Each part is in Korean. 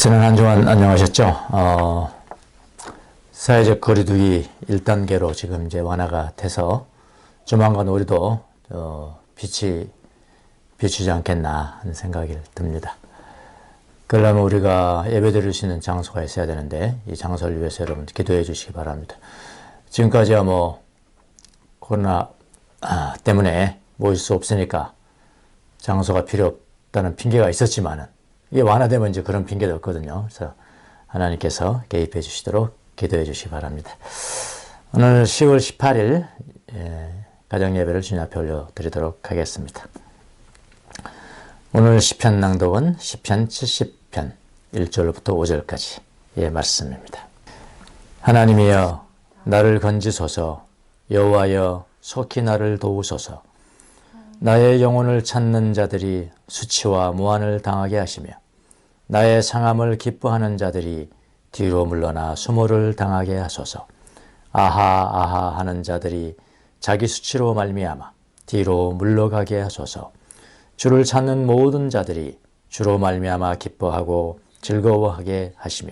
지난 한 주간 안녕하셨죠? 사회적 거리두기 1단계로 지금 이제 완화가 돼서 조만간 우리도 빛이 비추지 않겠나 하는 생각이 듭니다. 그러려면 우리가 예배드릴 수 있는 장소가 있어야 되는데 이 장소를 위해서 여러분 기도해 주시기 바랍니다. 지금까지야 코로나 때문에 모일 수 없으니까 장소가 필요 없다는 핑계가 있었지만은 이게 완화되면 이제 그런 핑계도 없거든요. 그래서 하나님께서 개입해 주시도록 기도해 주시기 바랍니다. 오늘 10월 18일 가정예배를 주님 앞에 올려드리도록 하겠습니다. 오늘 시편 낭독은 시편 70편 1절부터 5절까지 말씀입니다. 하나님이여 나를 건지소서, 여호와여 속히 나를 도우소서. 나의 영혼을 찾는 자들이 수치와 무한을 당하게 하시며 나의 상함을 기뻐하는 자들이 뒤로 물러나 수모를 당하게 하소서. 아하 아하 하는 자들이 자기 수치로 말미암아 뒤로 물러가게 하소서. 주를 찾는 모든 자들이 주로 말미암아 기뻐하고 즐거워하게 하시며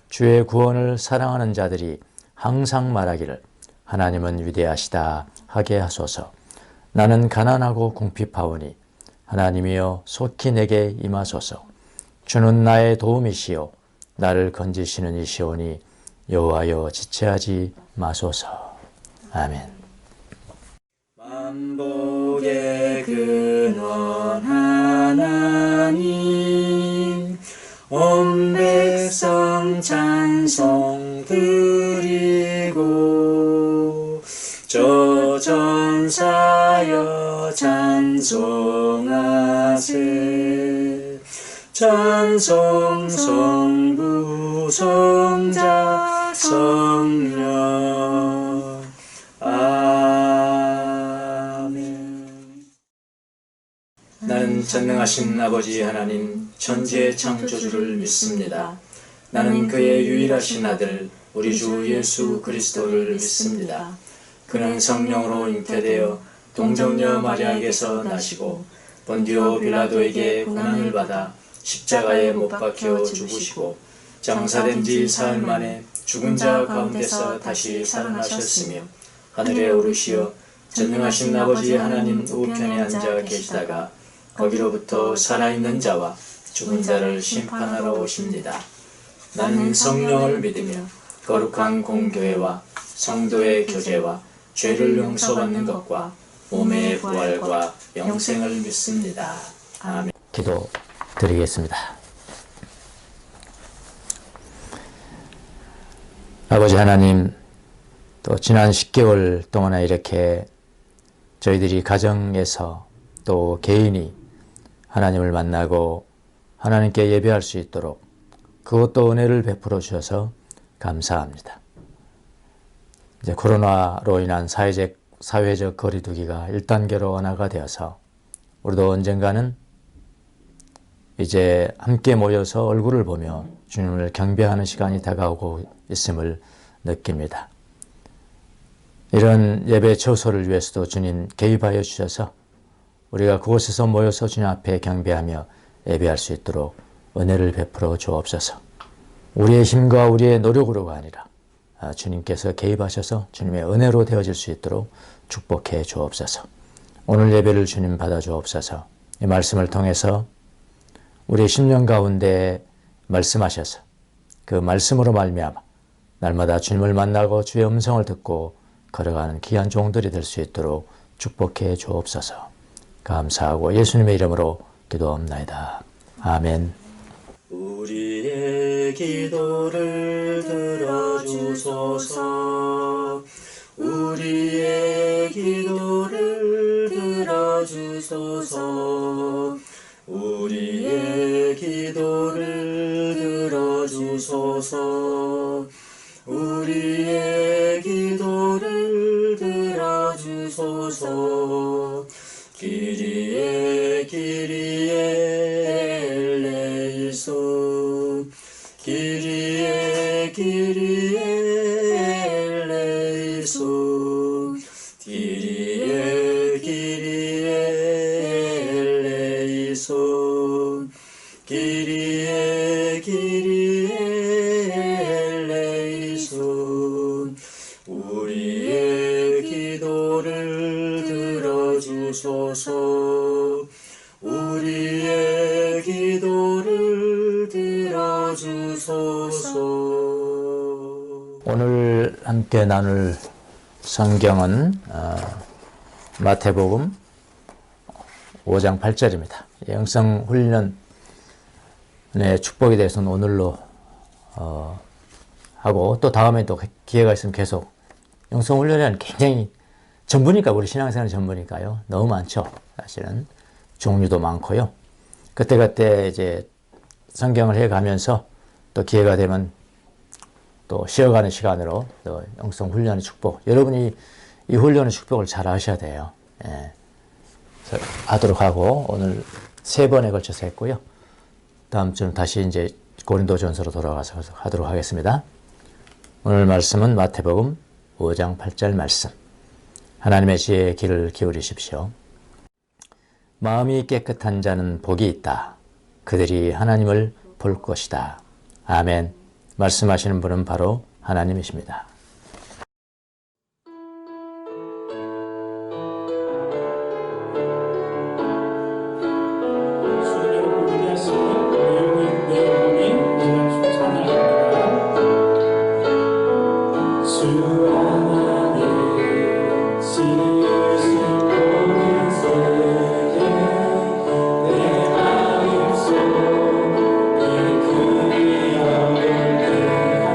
주의 구원을 사랑하는 자들이 항상 말하기를 하나님은 위대하시다 하게 하소서. 나는 가난하고 궁핍하오니 하나님이여 속히 내게 임하소서. 주는 나의 도움이시요 나를 건지시는 이시오니 여호와여 지체하지 마소서. 아멘. 만복의 근원 하나님, 온 백성 찬송 드리고 저 전사여 찬송하세. 찬송 성부 성자 성령 아멘. 나는 전능하신 아버지 하나님 천지의 창조주를 믿습니다. 나는 그의 유일하신 아들 우리 주 예수 그리스도를 믿습니다. 그는 성령으로 잉태되어 동정녀 마리아에게서 나시고 본디오 빌라도에게 고난을 받아 십자가에 못 박혀 죽으시고 장사된 지 사흘 만에 죽은 자 가운데서 다시 살아나셨으며 하늘에 오르시어 전능하신 아버지 하나님 우편에 앉아 계시다가 거기로부터 살아있는 자와 죽은 자를 심판하러 오십니다. 나는 성령을 믿으며 거룩한 공교회와 성도의 교제와 죄를 용서받는 것과 몸의 부활과 영생을 믿습니다. 아멘. 기도 드리겠습니다. 아버지 하나님, 또 지난 10개월 동안에 이렇게 저희들이 가정에서 또 개인이 하나님을 만나고 하나님께 예배할 수 있도록 그것도 은혜를 베풀어 주셔서 감사합니다. 이제 코로나로 인한 사회적 거리두기가 1단계로 완화가 되어서 우리도 언젠가는 이제 함께 모여서 얼굴을 보며 주님을 경배하는 시간이 다가오고 있음을 느낍니다. 이런 예배 처소를 위해서도 주님 개입하여 주셔서 우리가 그곳에서 모여서 주님 앞에 경배하며 예배할 수 있도록 은혜를 베풀어 주옵소서. 우리의 힘과 우리의 노력으로가 아니라 주님께서 개입하셔서 주님의 은혜로 되어질 수 있도록 축복해 주옵소서. 오늘 예배를 주님 받아 주옵소서. 이 말씀을 통해서 우리의 심령 가운데 말씀하셔서 그 말씀으로 말미암아 날마다 주님을 만나고 주의 음성을 듣고 걸어가는 귀한 종들이 될 수 있도록 축복해 주옵소서. 감사하고 예수님의 이름으로 기도합나이다. 아멘. 우리의 기도를 들어주소서. 우리의 기도를 들어주소서. 우리의 기도를 들어주소서. 우리의 기도를 들어주소서. 기리에 기리에 엘레이소. 기리에 기리에 엘레이소. 기리에 기리에 엘레이소. 기리에 기리에 함께 나눌 성경은 마태복음 5장 8절입니다. 영성훈련의 축복에 대해서는 오늘로 하고 또 다음에 또 기회가 있으면 계속 영성훈련이라는 굉장히 전부니까 우리 신앙생활 전부니까요. 너무 많죠. 사실은 종류도 많고요. 그때그때 이제 성경을 해가면서 또 기회가 되면 또 쉬어가는 시간으로 또 영성훈련의 축복 여러분이 이 훈련의 축복을 잘 하셔야 돼요. 예. 하도록 하고 오늘 3번에 걸쳐서 했고요. 다음 주는 다시 이제 고린도전서로 돌아가서 하도록 하겠습니다. 오늘 말씀은 마태복음 5장 8절 말씀. 하나님의 지혜의 귀를 기울이십시오. 마음이 깨끗한 자는 복이 있다. 그들이 하나님을 볼 것이다. 아멘. 말씀하시는 분은 바로 하나님이십니다.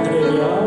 할렐루야.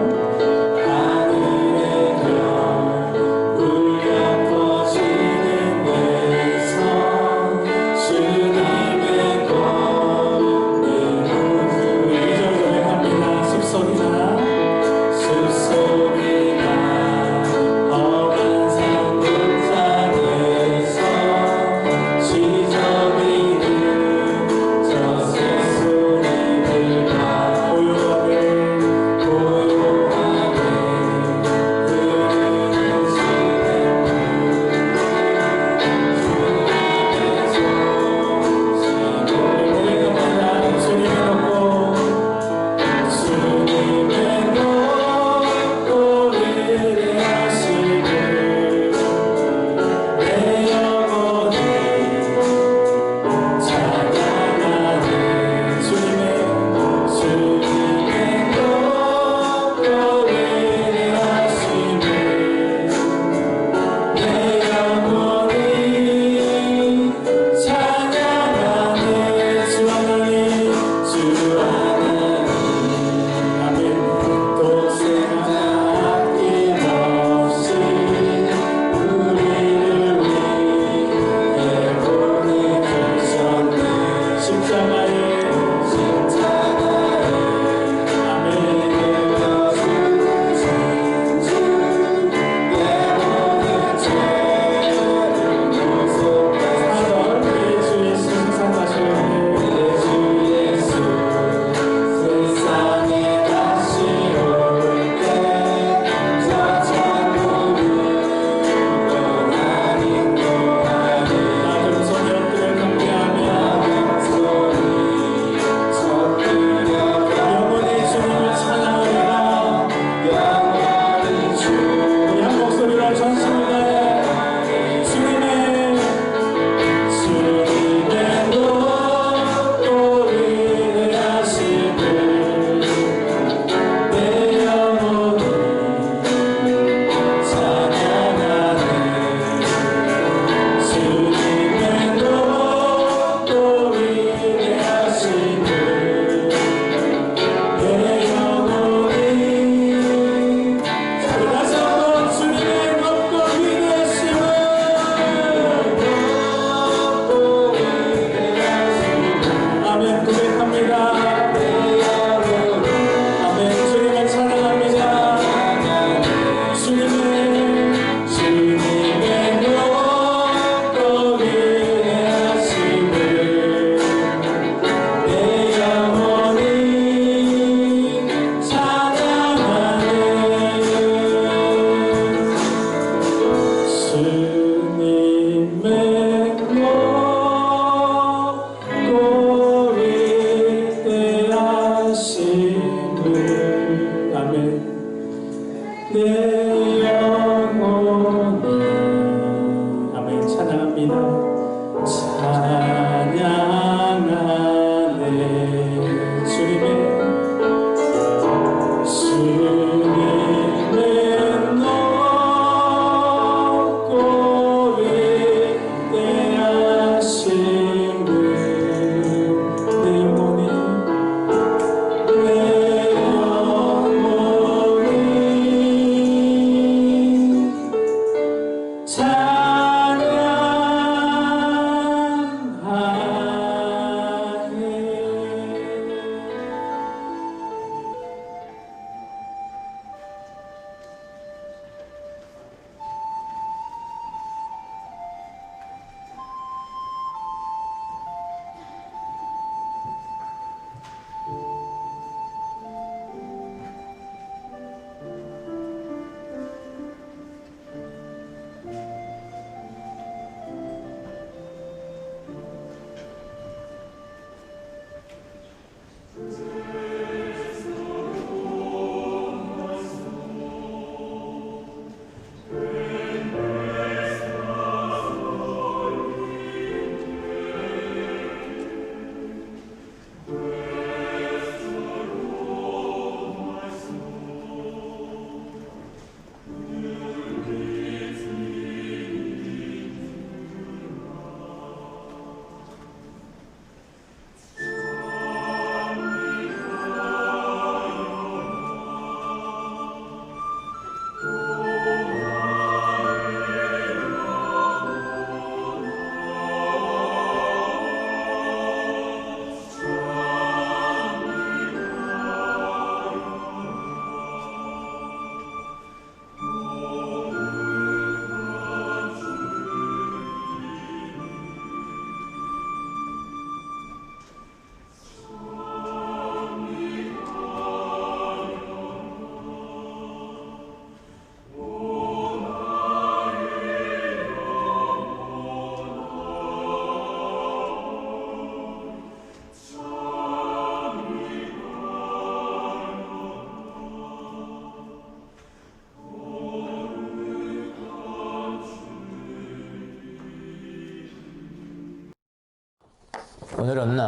오늘은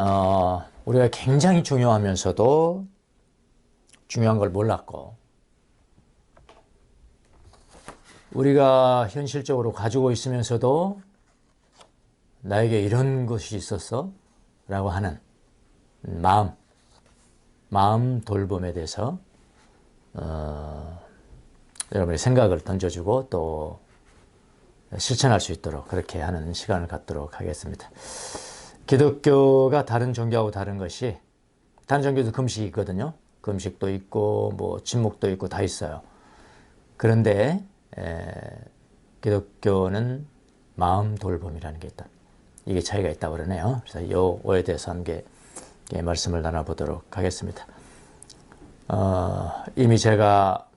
우리가 굉장히 중요하면서도 중요한 걸 몰랐고 우리가 현실적으로 가지고 있으면서도 나에게 이런 것이 있었어? 라고 하는 마음 돌봄에 대해서 여러분의 생각을 던져주고 또 실천할 수 있도록 그렇게 하는 시간을 갖도록 하겠습니다. 기독교가 다른 종교하고 다른 것이 다른 종교도 금식이 있거든요. 금식도 있고 뭐 침묵도 있고 다 있어요. 그런데 기독교는 마음 돌봄이라는 게 있다. 이게 차이가 있다고 그러네요. 그래서 이거에 대해서 함께 말씀을 나눠보도록 하겠습니다. 이미 제가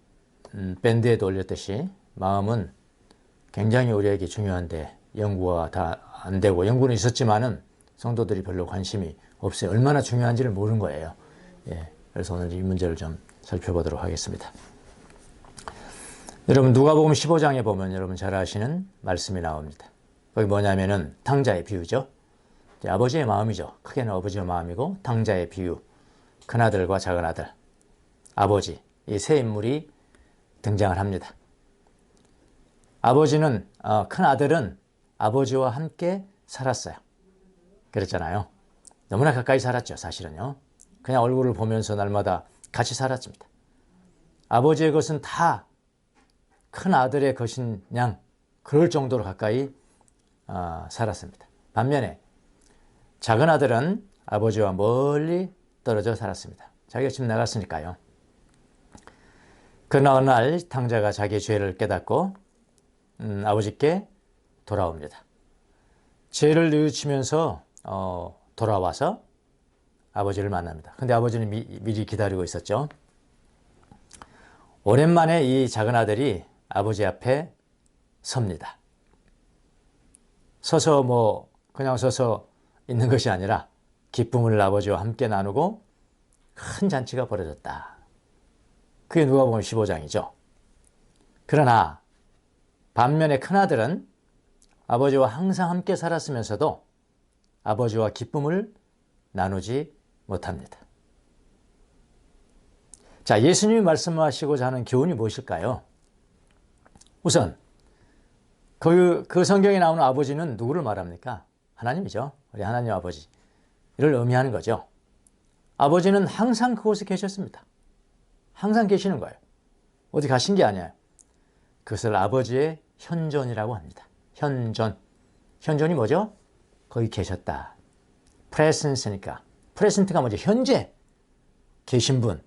밴드에도 올렸듯이 마음은 굉장히 우리에게 중요한데 연구가 다 안 되고 연구는 있었지만은 성도들이 별로 관심이 없어요. 얼마나 중요한지를 모르는 거예요. 그래서 오늘 이 문제를 좀 살펴보도록 하겠습니다. 여러분 누가복음 15장에 보면 여러분 잘 아시는 말씀이 나옵니다. 거기 뭐냐면은 탕자의 비유죠. 아버지의 마음이죠. 크게는 아버지의 마음이고 탕자의 비유, 큰아들과 작은아들, 아버지 이 세 인물이 등장을 합니다. 아버지는 큰아들은 아버지와 함께 살았어요. 그랬잖아요. 너무나 가까이 살았죠. 사실은요. 그냥 얼굴을 보면서 날마다 같이 살았습니다. 아버지의 것은 다 큰아들의 것인 양 그럴 정도로 가까이 살았습니다. 반면에 작은아들은 아버지와 멀리 떨어져 살았습니다. 자기가 집 나갔으니까요. 그러나 어느 날 탕자가 자기의 죄를 깨닫고 아버지께 돌아옵니다. 죄를 뉘우치면서 돌아와서 아버지를 만납니다. 근데 아버지는 미리 기다리고 있었죠. 오랜만에 이 작은아들이 아버지 앞에 섭니다. 서서 그냥 서서 있는 것이 아니라 기쁨을 아버지와 함께 나누고 큰 잔치가 벌어졌다. 그게 누가복음 15장이죠. 그러나 반면에 큰아들은 아버지와 항상 함께 살았으면서도 아버지와 기쁨을 나누지 못합니다. 자, 예수님이 말씀하시고자 하는 교훈이 무엇일까요? 우선 그 성경에 나오는 아버지는 누구를 말합니까? 하나님이죠. 우리 하나님 아버지. 이를 의미하는 거죠. 아버지는 항상 그곳에 계셨습니다. 항상 계시는 거예요. 어디 가신 게 아니에요. 그것을 아버지의 현존이라고 합니다. 현존. 현존이 뭐죠? 거기 계셨다. presence니까. presen트가 뭐죠? 현재 계신 분.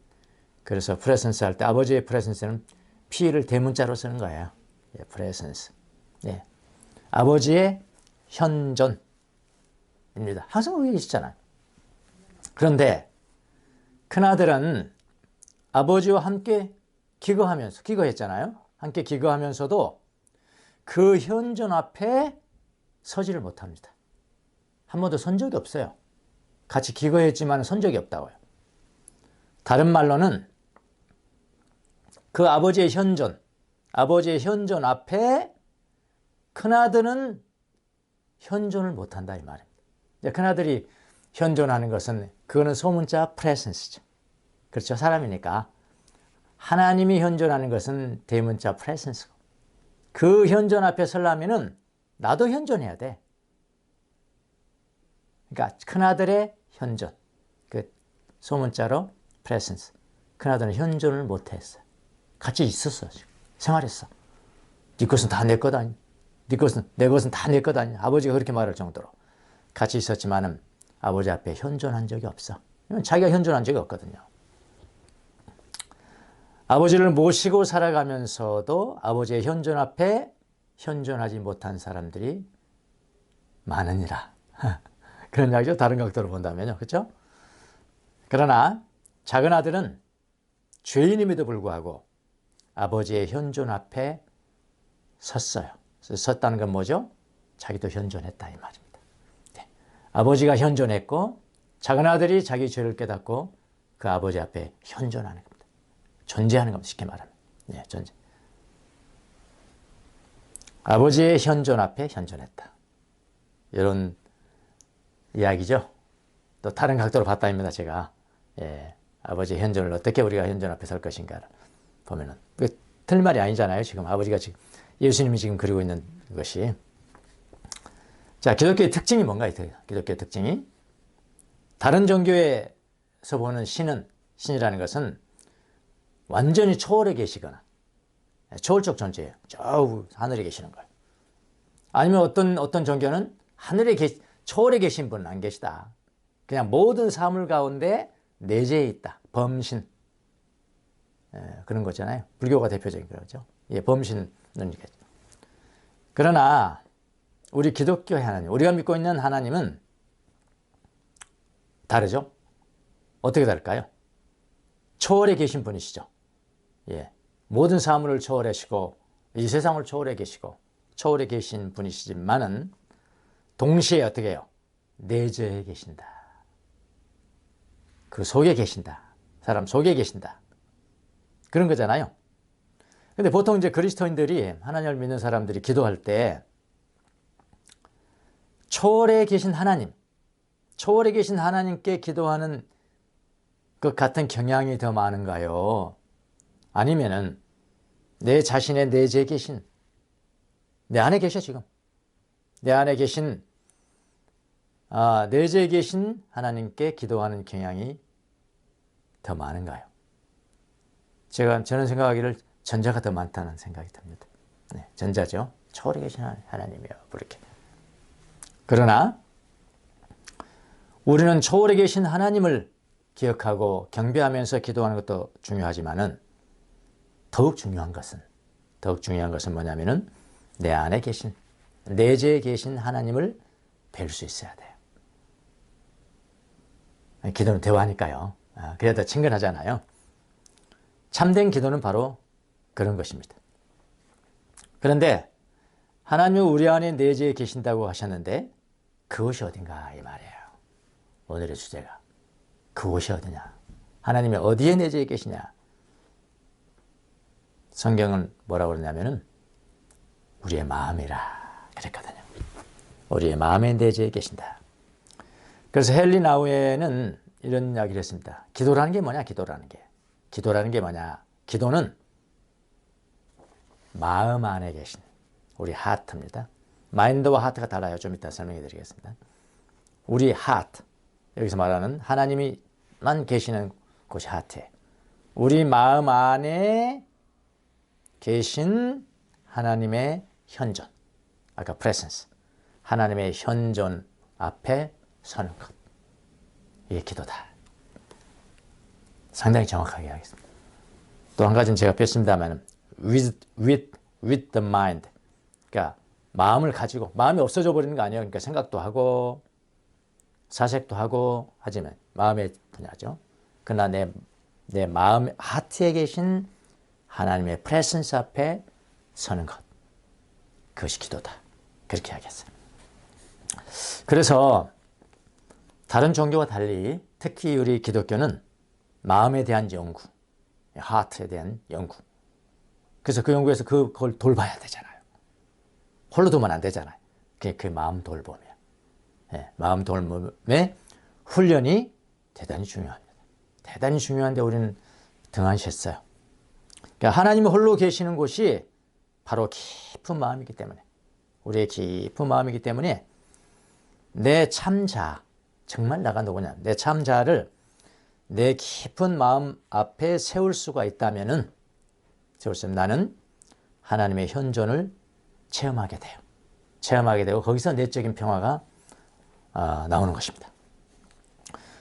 그래서 presence 할 때 아버지의 presence는 P를 대문자로 쓰는 거예요. presence. 아버지의 현존입니다. 항상 거기 계시잖아요. 그런데 큰아들은 아버지와 함께 기거했잖아요. 함께 기거하면서도 그 현존 앞에 서지를 못합니다. 한 번도 선 적이 없어요. 같이 기거했지만 선 적이 없다고요. 다른 말로는 그 아버지의 현존 앞에 큰아들은 현존을 못한다 이 말입니다. 큰아들이 현존하는 것은 그거는 소문자 presence죠. 그렇죠. 사람이니까. 하나님이 현존하는 것은 대문자 presence고 그 현존 앞에 서려면은 나도 현존해야 돼. 그러니까 큰아들의 현존, 그 소문자로 presence. 큰아들은 현존을 못했어요. 같이 있었어. 생활했어. 네 것은 다 내 것 아니. 내 것은 다 내 것 아니. 아버지가 그렇게 말할 정도로 같이 있었지만은 아버지 앞에 현존한 적이 없어. 자기가 현존한 적이 없거든요. 아버지를 모시고 살아가면서도 아버지의 현존 앞에 현존하지 못한 사람들이 많으니라. 그런 이야기죠. 다른 각도로 본다면요. 그렇죠? 그러나 작은 아들은 죄인임에도 불구하고 아버지의 현존 앞에 섰어요. 섰다는 건 뭐죠? 자기도 현존했다 이 말입니다. 아버지가 현존했고 작은 아들이 자기 죄를 깨닫고 그 아버지 앞에 현존하는 겁니다. 존재하는 겁니다. 쉽게 말하면. 존재. 아버지의 현존 앞에 현존했다. 이런 이야기죠. 또 다른 각도로 봤다입니다. 제가 아버지의 현존을 어떻게 우리가 현존 앞에 설 것인가를 보면은 틀린 말이 아니잖아요. 지금 아버지가 지금 예수님이 지금 그리고 있는 것이. 자, 기독교의 특징이 뭔가? 기독교의 특징이 다른 종교에서 보는 신이라는 것은 완전히 초월에 계시거나 초월적 존재예요. 저 하늘에 계시는 거예요. 아니면 어떤 종교는 초월에 계신 분은 안 계시다. 그냥 모든 사물 가운데 내재해 있다. 범신. 그런 거잖아요. 불교가 대표적인 거죠. 범신 논리겠죠. 그러나 우리 기독교의 하나님, 우리가 믿고 있는 하나님은 다르죠? 어떻게 다를까요? 초월에 계신 분이시죠. 모든 사물을 초월하시고 이 세상을 초월해 계시고 초월해 계신 분이시지만은 동시에 어떻게 해요? 내재해 계신다. 그 속에 계신다. 사람 속에 계신다. 그런 거잖아요. 근데 보통 이제 그리스도인들이, 하나님을 믿는 사람들이 기도할 때 초월해 계신 하나님, 초월해 계신 하나님께 기도하는 그 같은 경향이 더 많은가요? 아니면은 내 자신의 내재에 계신, 내 안에 계셔 지금. 내 안에 계신, 내재에 계신 하나님께 기도하는 경향이 더 많은가요? 저는 생각하기를 전자가 더 많다는 생각이 듭니다. 전자죠. 초월해 계신 하나님이요. 그렇게. 그러나 우리는 초월해 계신 하나님을 기억하고 경배하면서 기도하는 것도 중요하지만은 더욱 중요한 것은 뭐냐면은 내 안에 계신, 내재에 계신 하나님을 뵐 수 있어야 돼요. 기도는 대화니까요. 그래야 더 친근하잖아요. 참된 기도는 바로 그런 것입니다. 그런데 하나님은 우리 안에 내재에 계신다고 하셨는데 그곳이 어딘가 이 말이에요. 오늘의 주제가. 그곳이 어디냐? 하나님이 어디에 내재해 계시냐? 성경은 뭐라고 그러냐면은 우리의 마음이라 그랬거든요. 우리의 마음에 내재해 계신다. 그래서 헨리 나우에는 이런 이야기를 했습니다. 기도라는 게 뭐냐? 기도라는 게 뭐냐? 기도는 마음 안에 계신 우리 하트입니다. 마인드와 하트가 달라요. 좀 이따 설명해 드리겠습니다. 우리 하트, 여기서 말하는 하나님이만 계시는 곳이 하트예요. 우리 마음 안에 계신 하나님의 현존, 아까 presence, 하나님의 현존 앞에 서는 것, 이게 기도다. 상당히 정확하게 하겠습니다. 또 한 가지는 제가 뺐습니다만 with the mind, 그러니까 마음을 가지고, 마음이 없어져 버리는 거 아니에요. 그러니까 생각도 하고 사색도 하고 하지만 마음의 분야죠. 그러나 내 마음 하트에 계신 하나님의 프레센스 앞에 서는 것, 그것이 기도다. 그렇게 하겠어요. 그래서 다른 종교와 달리 특히 우리 기독교는 마음에 대한 연구, 하트에 대한 연구. 그래서 그 연구에서 그걸 돌봐야 되잖아요. 홀로 두면 안 되잖아요. 그 마음 돌봄이에요. 마음 돌봄의 훈련이 대단히 중요합니다. 대단히 중요한데 우리는 등한시했어요. 그러니까 하나님이 홀로 계시는 곳이 바로 깊은 마음이기 때문에, 우리의 깊은 마음이기 때문에 내 참자, 정말 나가 누구냐, 내 참자를 내 깊은 마음 앞에 세울 수가 있다면은, 나는 하나님의 현존을 체험하게 돼요. 체험하게 되고 거기서 내적인 평화가 나오는 것입니다.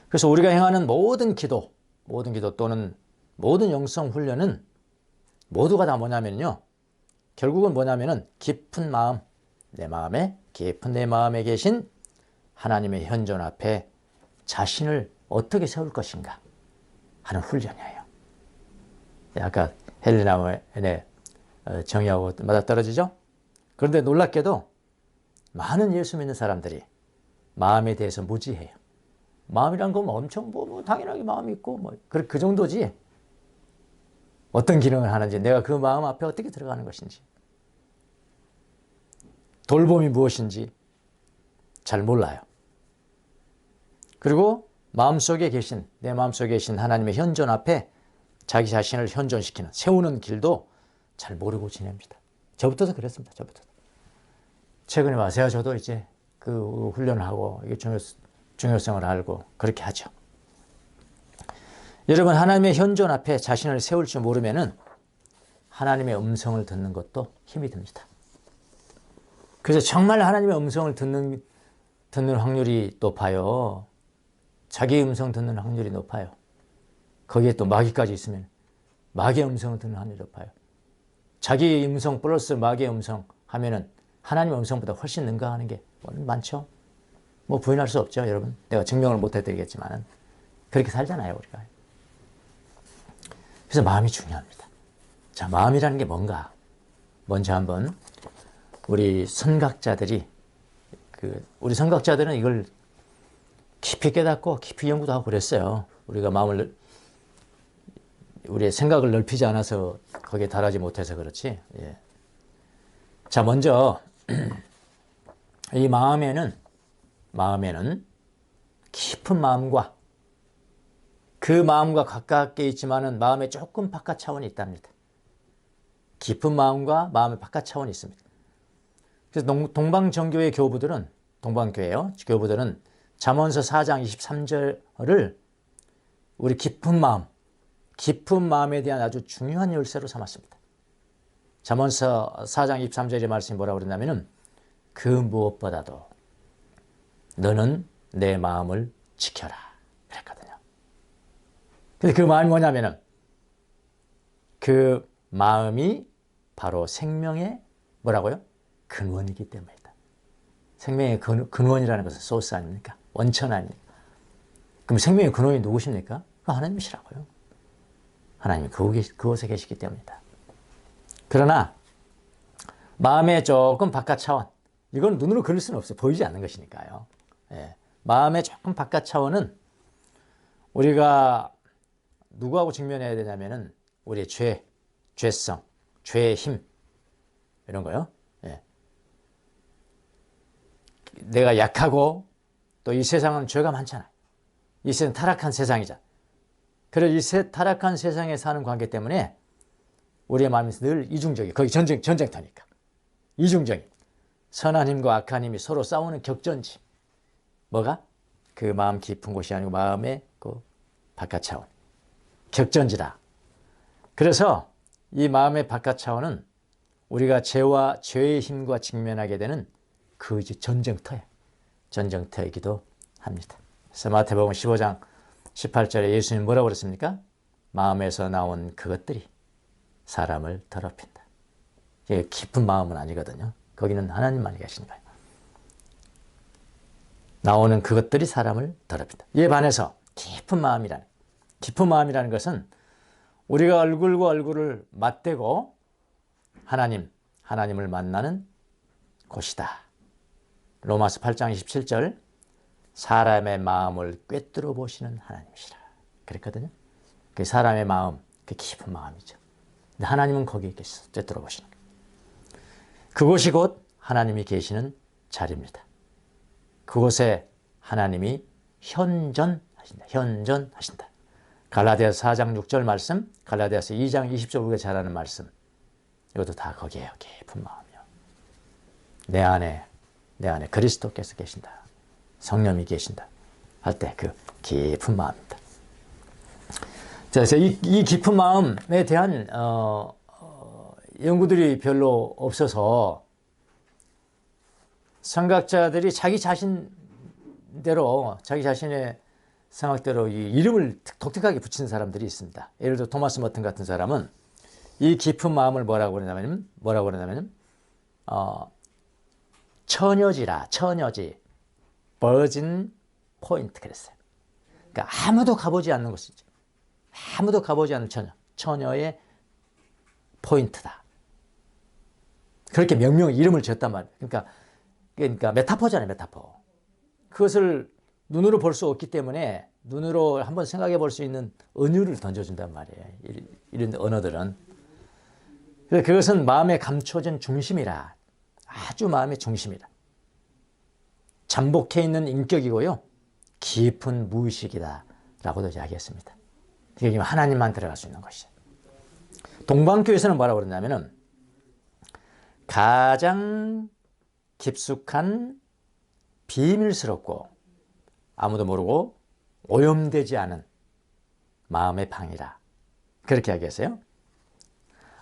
그래서 우리가 행하는 모든 기도 또는 모든 영성 훈련은 모두가 다 뭐냐면요, 결국은 뭐냐면은 깊은 마음, 깊은 내 마음에 계신 하나님의 현존 앞에 자신을 어떻게 세울 것인가 하는 훈련이에요. 아까 헬리나의 정의하고 맞아떨어지죠? 그런데 놀랍게도 많은 예수 믿는 사람들이 마음에 대해서 무지해요. 마음이란 건 엄청 당연하게 마음이 있고 그 정도지, 어떤 기능을 하는지, 내가 그 마음 앞에 어떻게 들어가는 것인지, 돌봄이 무엇인지 잘 몰라요. 그리고 마음속에 계신, 내 마음속에 계신 하나님의 현존 앞에 자기 자신을 현존시키는, 세우는 길도 잘 모르고 지냅니다. 저부터도 그랬습니다. 저부터. 최근에 와서야 저도 이제 그 훈련을 하고 이게 중요성을 알고 그렇게 하죠. 여러분, 하나님의 현존 앞에 자신을 세울 줄 모르면은 하나님의 음성을 듣는 것도 힘이 듭니다. 그래서 정말 하나님의 음성을 듣는 확률이 높아요. 자기 음성 듣는 확률이 높아요. 거기에 또 마귀까지 있으면 마귀의 음성을 듣는 확률이 높아요. 자기 음성 플러스 마귀의 음성 하면은 하나님의 음성보다 훨씬 능가하는 게 많죠. 뭐 부인할 수 없죠, 여러분. 내가 증명을 못 해드리겠지만 그렇게 살잖아요, 우리가. 그래서 마음이 중요합니다. 자, 마음이라는 게 뭔가? 먼저 한번 우리 선각자들은 이걸 깊이 깨닫고 깊이 연구도 하고 그랬어요. 우리가 우리의 생각을 넓히지 않아서 거기에 달하지 못해서 그렇지. 예. 자, 먼저 이 마음에는 깊은 마음과 그 마음과 가깝게 있지만은 마음의 조금 바깥 차원이 있답니다. 깊은 마음과 마음의 바깥 차원이 있습니다. 그래서 동방정교회 교부들은 잠언서 4장 23절을 우리 깊은 마음에 대한 아주 중요한 열쇠로 삼았습니다. 잠언서 4장 23절의 말씀이 뭐라고 그러냐면은 그 무엇보다도 너는 내 마음을 지켜라 그랬거든요. 근데 그 마음이 뭐냐면은 그 마음이 바로 생명의 뭐라고요? 근원이기 때문이다. 생명의 근원이라는 것은 소스 아닙니까? 원천 아닙니까? 그럼 생명의 근원이 누구십니까? 하나님이시라고요. 하나님이 그곳에 계시기 때문이다. 그러나 마음의 조금 바깥 차원, 이건 눈으로 그릴 수는 없어요. 보이지 않는 것이니까요. 예. 마음의 조금 바깥 차원은 우리가 누구하고 직면해야 되냐면은 우리의 죄성, 죄의 힘 이런 거요. 예. 내가 약하고 또 이 세상은 죄가 많잖아요. 이 세상은 타락한 세상이잖아. 그래서 이 타락한 세상에 사는 관계 때문에 우리의 마음이 늘 이중적이에요. 거기 전쟁터니까. 이중적인. 선한 힘과 악한 힘이 서로 싸우는 격전지. 뭐가? 그 마음 깊은 곳이 아니고 마음의 그 바깥 차원. 격전지다. 그래서 이 마음의 바깥 차원은 우리가 죄의 힘과 직면하게 되는 그 전쟁터이기도 합니다. 그래서 마태복음 15장 18절에 예수님 뭐라고 그랬습니까? 마음에서 나온 그것들이 사람을 더럽힌다. 이게 깊은 마음은 아니거든요. 거기는 하나님만이 계신 거예요. 나오는 그것들이 사람을 더럽힌다. 이에 반해서 깊은 마음이라는 것은 우리가 얼굴과 얼굴을 맞대고 하나님을 만나는 곳이다. 로마서 8장 27절 사람의 마음을 꿰뚫어 보시는 하나님이시라 그랬거든요. 그 사람의 마음, 그 깊은 마음이죠. 근데 하나님은 거기에 계셔서 꿰뚫어 보시는 거예요. 그곳이 곧 하나님이 계시는 자리입니다. 그곳에 하나님이 현존하신다. 갈라디아서 4장 6절 말씀, 갈라디아서 2장 20절 우리가 잘 아는 말씀, 이것도 다 거기에요. 깊은 마음이요. 내 안에 그리스도께서 계신다. 성령이 계신다. 할 때 그 깊은 마음입니다. 자, 그래서 이 깊은 마음에 대한 연구들이 별로 없어서 선각자들이 자기 자신의 생각대로 이 이름을 독특하게 붙이는 사람들이 있습니다. 예를 들어 토마스 머튼 같은 사람은 이 깊은 마음을 뭐라고 그러냐면 처녀지, 버진 포인트 그랬어요. 그러니까 아무도 가보지 않는 곳이죠. 아무도 가보지 않는 처녀의 포인트다. 그렇게 명명의 이름을 지었단 말이에요. 그러니까 메타포잖아요, 메타포. 그것을 눈으로 볼 수 없기 때문에 눈으로 한번 생각해 볼 수 있는 은유를 던져준단 말이에요. 이런 언어들은. 그래서 그것은 마음에 감춰진 중심이라. 아주 마음의 중심이라. 잠복해 있는 인격이고요. 깊은 무의식이다 라고도 이야기했습니다. 이게 하나님만 들어갈 수 있는 것이죠. 동방교에서는 뭐라고 그러냐면은 가장 깊숙한 비밀스럽고 아무도 모르고 오염되지 않은 마음의 방이라 그렇게 이야기했어요.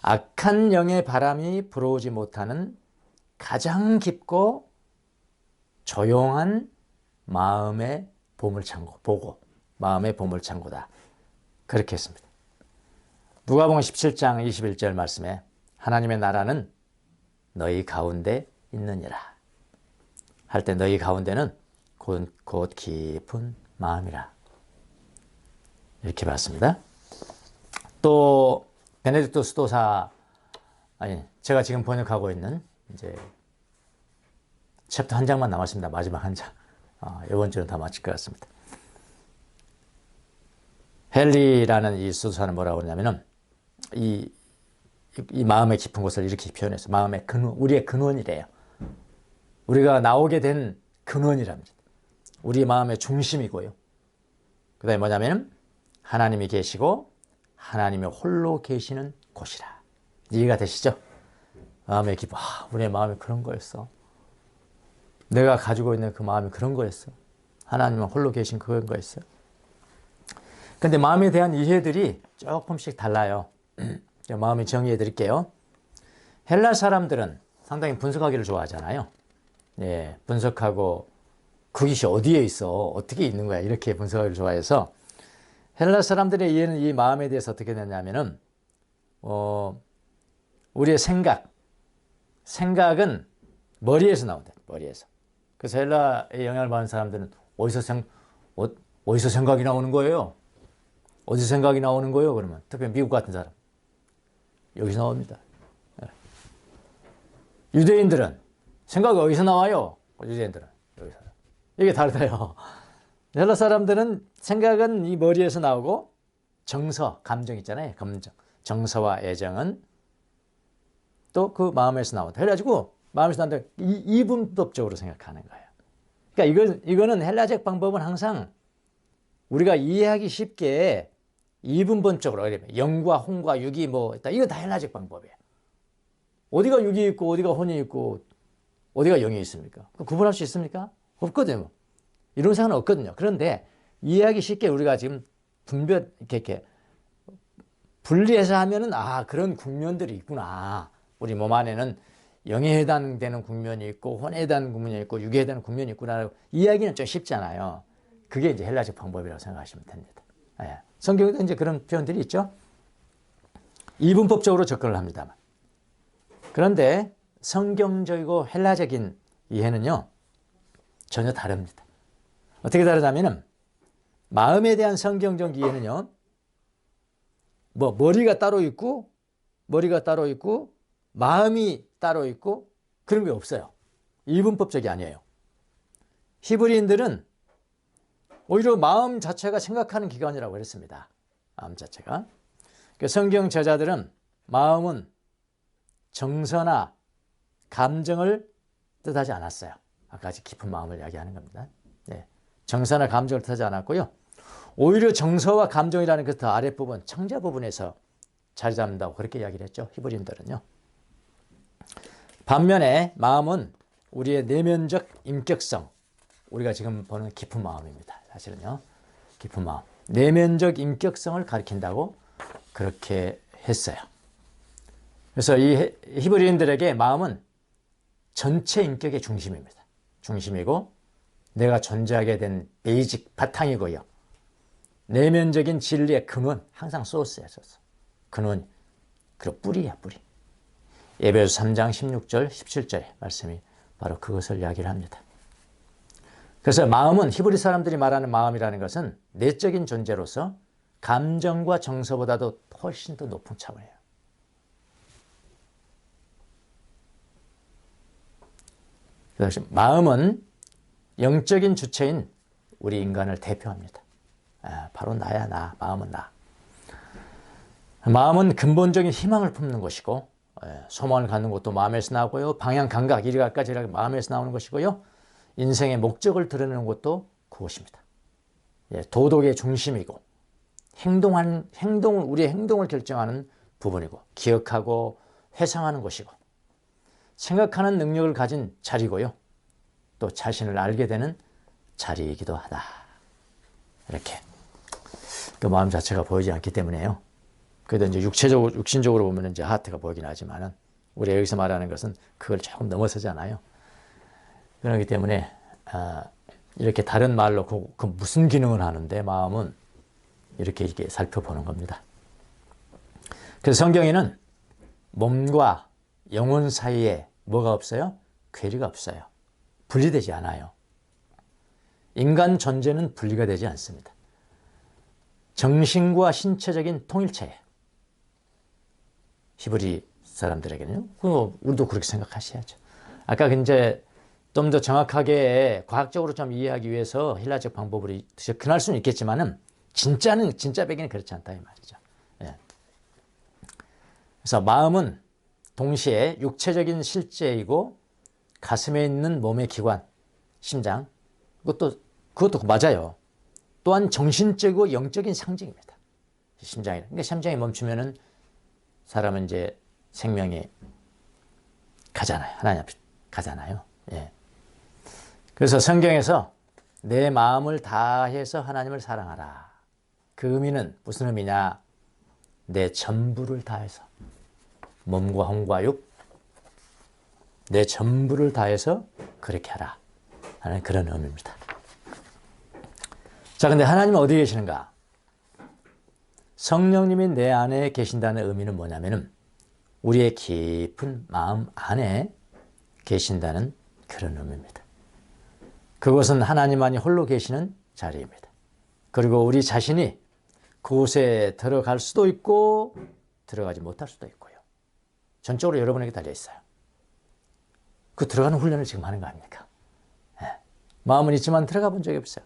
악한 영의 바람이 불어오지 못하는 가장 깊고 조용한 마음의 보물창고, 보고 마음의 보물창고다 그렇게 했습니다. 누가복음 17장 21절 말씀에 하나님의 나라는 너희 가운데 있느니라 할 때 너희 가운데는 곧 깊은 마음이라 이렇게 봤습니다. 또 베네딕토 수도사 제가 지금 번역하고 있는 이제 챕터 한 장만 남았습니다. 마지막 한 장. 이번 주는 다 마칠 것 같습니다. 헨리라는 이 수도사는 뭐라고 그러냐면은 이 마음의 깊은 곳을 이렇게 표현해서 마음의 근원, 우리의 근원이래요. 우리가 나오게 된 근원이랍니다. 우리 마음의 중심이고요. 그 다음에 뭐냐면 하나님이 계시고 하나님이 홀로 계시는 곳이라. 이해가 되시죠? 마음의 깊은, 우리의 마음이 그런 거였어. 내가 가지고 있는 그 마음이 그런 거였어. 하나님은 홀로 계신 그런 거였어. 근데 마음에 대한 이해들이 조금씩 달라요. 마음을 정의해 드릴게요. 헬라 사람들은 상당히 분석하기를 좋아하잖아요. 예, 분석하고 그것이 어디에 있어? 어떻게 있는 거야? 이렇게 분석하기를 좋아해서 헬라 사람들의 이해는 이 마음에 대해서 어떻게 되냐면은 우리의 생각은 머리에서 나온다. 머리에서. 그래서 헬라의 영향을 받는 사람들은 어디서 생각이 나오는 거예요? 어디서 생각이 나오는 거예요? 그러면 특히 미국 같은 사람 여기서 나옵니다. 유대인들은 생각이 어디서 나와요? 유대인들은 여기서. 이게 다르다요. 헬라 사람들은 생각은 이 머리에서 나오고 정서, 감정 있잖아요. 감정, 정서와 애정은 또 그 마음에서 나온다. 그래가지고 마음에서 나온다. 이분법적으로 생각하는 거예요. 그러니까 이거는 헬라적 방법은 항상 우리가 이해하기 쉽게 이분법적으로 영과 혼과 육이 이거 다 헬라적 방법이에요. 어디가 육이 있고 어디가 혼이 있고 어디가 영이 있습니까? 구분할 수 있습니까? 없거든요. 이런 생각은 없거든요. 그런데 이해하기 쉽게 우리가 지금 이렇게 분리해서 하면은 그런 국면들이 있구나. 우리 몸 안에는 영에 해당되는 국면이 있고 혼에 해당되는 국면이 있고 육에 해당되는 국면이 있구나. 이야기는 좀 쉽잖아요. 그게 이제 헬라적 방법이라고 생각하시면 됩니다. 예. 성경에도 이제 그런 표현들이 있죠. 이분법적으로 접근을 합니다만. 그런데 성경적이고 헬라적인 이해는요, 전혀 다릅니다. 어떻게 다르냐면은, 마음에 대한 성경적 이해는요, 머리가 따로 있고, 마음이 따로 있고, 그런 게 없어요. 이분법적이 아니에요. 히브리인들은 오히려 마음 자체가 생각하는 기관이라고 그랬습니다. 마음 자체가. 성경 저자들은 마음은 정서나 감정을 뜻하지 않았어요. 아까 깊은 마음을 이야기하는 겁니다. 네. 정서나 감정을 뜻하지 않았고요. 오히려 정서와 감정이라는 그 더 아랫부분, 청자 부분에서 자리 잡는다고 그렇게 이야기를 했죠. 히브리인들은요. 반면에 마음은 우리의 내면적 인격성, 우리가 지금 보는 깊은 마음입니다. 사실은요. 깊은 마음. 내면적 인격성을 가리킨다고 그렇게 했어요. 그래서 이 히브리인들에게 마음은 전체 인격의 중심입니다. 중심이고 내가 존재하게 된 베이직 바탕이고요. 내면적인 진리의 근원, 항상 소스예요. 근원, 그리고 뿌리야, 뿌리. 에베소 3장 16절, 17절의 말씀이 바로 그것을 이야기를 합니다. 그래서 마음은 히브리 사람들이 말하는 마음이라는 것은 내적인 존재로서 감정과 정서보다도 훨씬 더 높은 차원이에요. 그래서 마음은 영적인 주체인 우리 인간을 대표합니다. 바로 나야, 나. 마음은 나. 마음은 근본적인 희망을 품는 것이고 소망을 갖는 것도 마음에서 나오고요. 방향, 감각, 이리갈까 저리갈까 마음에서 나오는 것이고요. 인생의 목적을 드러내는 것도 그것입니다. 도덕의 중심이고 우리의 행동을 결정하는 부분이고 기억하고 회상하는 곳이고 생각하는 능력을 가진 자리고요. 또 자신을 알게 되는 자리이기도 하다. 이렇게 그 마음 자체가 보이지 않기 때문에요. 그래도 이제 육신적으로 보면 이제 하트가 보이긴 하지만은 우리 여기서 말하는 것은 그걸 조금 넘어서잖아요. 그렇기 때문에 이렇게 다른 말로 그 무슨 기능을 하는데 마음은 이렇게 살펴보는 겁니다. 그래서 성경에는 몸과 영혼 사이에 뭐가 없어요? 괴리가 없어요. 분리되지 않아요. 인간 존재는 분리가 되지 않습니다. 정신과 신체적인 통일체예요. 히브리 사람들에게는요. 우리도 그렇게 생각하셔야죠. 아까 이제 좀 더 정확하게 과학적으로 좀 이해하기 위해서 헬라적 방법으로 접근할 수는 있겠지만은 진짜 배경은 그렇지 않다 이 말이죠. 예. 그래서 마음은 동시에 육체적인 실제이고 가슴에 있는 몸의 기관, 심장, 그것도 맞아요. 또한 정신적이고 영적인 상징입니다. 심장이. 그러니까 심장이 멈추면은 사람은 이제 생명이 가잖아요. 하나님 앞에 가잖아요. 예. 그래서 성경에서 내 마음을 다해서 하나님을 사랑하라. 그 의미는 무슨 의미냐? 내 전부를 다해서 몸과 혼과 육, 내 전부를 다해서 그렇게 하라 하는 그런 의미입니다. 자, 근데 하나님은 어디 계시는가? 성령님이 내 안에 계신다는 의미는 뭐냐면은 우리의 깊은 마음 안에 계신다는 그런 의미입니다. 그것은 하나님만이 홀로 계시는 자리입니다. 그리고 우리 자신이 그곳에 들어갈 수도 있고 들어가지 못할 수도 있고요. 전적으로 여러분에게 달려 있어요. 그 들어가는 훈련을 지금 하는 거 아닙니까? 네. 마음은 있지만 들어가 본 적이 없어요.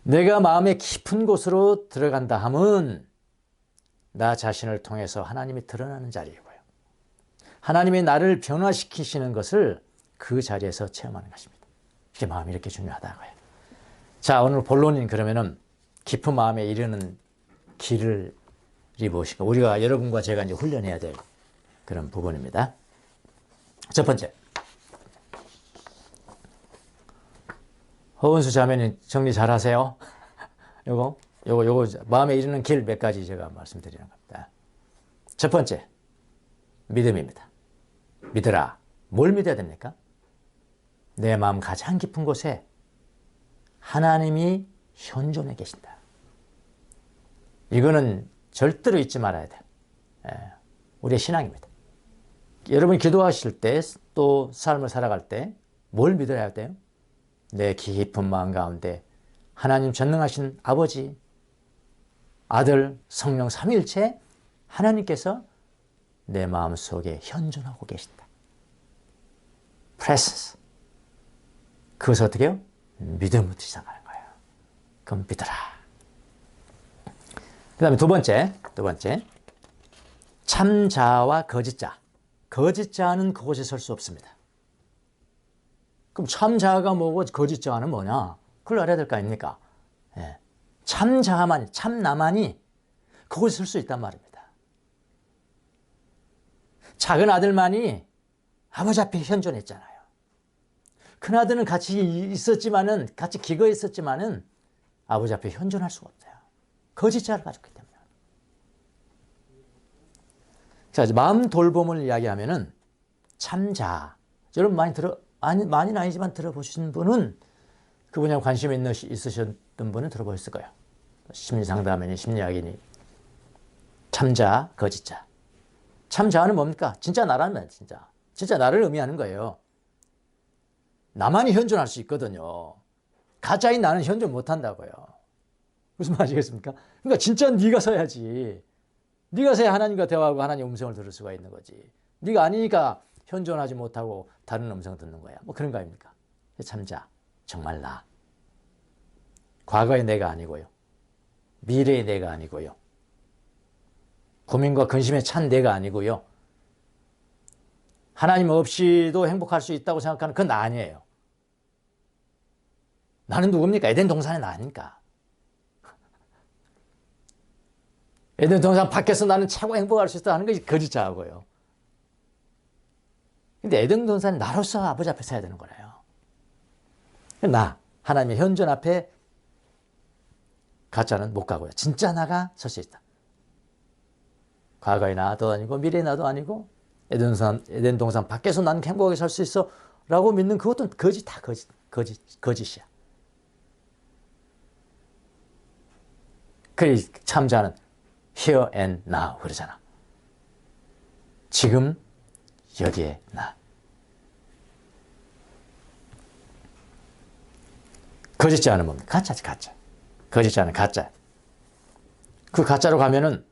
내가 마음의 깊은 곳으로 들어간다 함은 나 자신을 통해서 하나님이 드러나는 자리이고요. 하나님이 나를 변화시키시는 것을 그 자리에서 체험하는 것입니다. 이게 마음이 이렇게 중요하다고요. 자, 오늘 본론인 그러면은 깊은 마음에 이르는 길이 무엇인가? 우리가 여러분과 제가 이제 훈련해야 될 그런 부분입니다. 첫 번째. 허은수 자매님 정리 잘 하세요. 요거 마음에 이르는 길 몇 가지 제가 말씀드리는 겁니다. 첫 번째. 믿음입니다. 믿으라. 뭘 믿어야 됩니까? 내 마음 가장 깊은 곳에 하나님이 현존해 계신다. 이거는 절대로 잊지 말아야 돼요. 우리의 신앙입니다. 여러분이 기도하실 때 또 삶을 살아갈 때 뭘 믿어야 돼요? 내 깊은 마음 가운데 하나님 전능하신 아버지, 아들, 성령 삼위일체 하나님께서 내 마음속에 현존하고 계신다. presence. 그것을 어떻게 해요? 믿음으로 시작하는 거예요. 그럼 믿어라. 그 다음에 두 번째. 참자와 거짓자. 거짓자는 그곳에 설 수 없습니다. 그럼 참자가 뭐고 거짓자는 뭐냐? 그걸 알아야 될 거 아닙니까? 예. 참나만이 그곳에 설 수 있단 말입니다. 작은 아들만이 아버지 앞에 현존했잖아요. 큰아들은 같이 기거했었지만은 아버지 앞에 현존할 수가 없어요. 거짓자를 가졌기 때문에. 자, 이제 마음 돌봄을 이야기하면은 참자. 여러분 많이는 아니지만 들어보신 분은 그분에 관심이 있으셨던 분은 들어보셨을 거예요. 심리상담이니 심리학이니. 참자, 거짓자. 참자는 뭡니까? 진짜 나라면 진짜 나를 의미하는 거예요. 나만이 현존할 수 있거든요. 가짜인 나는 현존 못한다고요. 무슨 말이겠습니까? 그러니까 진짜 네가 서야지. 네가 서야 하나님과 대화하고 하나님의 음성을 들을 수가 있는 거지. 네가 아니니까 현존하지 못하고 다른 음성 듣는 거야. 뭐 그런 거 아닙니까? 참자. 정말 나. 과거의 내가 아니고요. 미래의 내가 아니고요. 고민과 근심에 찬 내가 아니고요. 하나님 없이도 행복할 수 있다고 생각하는 그건 나 아니에요. 나는 누굽니까? 에덴 동산의 나니까. 에덴 동산 밖에서 나는 최고 행복할 수 있다 하는 것이 거짓자하고요. 근데 에덴 동산이 나로서 아버지 앞에 서야 되는 거래요. 나, 하나님의 현존 앞에 가짜는 못 가고요. 진짜 나가 설 수 있다. 과거의 나도 아니고 미래의 나도 아니고 에덴 동산 밖에서 나는 행복하게 살 수 있어 라고 믿는 그것도 거짓이야. 그 참자는 here and now 그러잖아. 지금 여기에 나. 거짓자는 뭡니까? 가짜지, 가짜. 거짓자는 가짜. 그 가짜로 가면은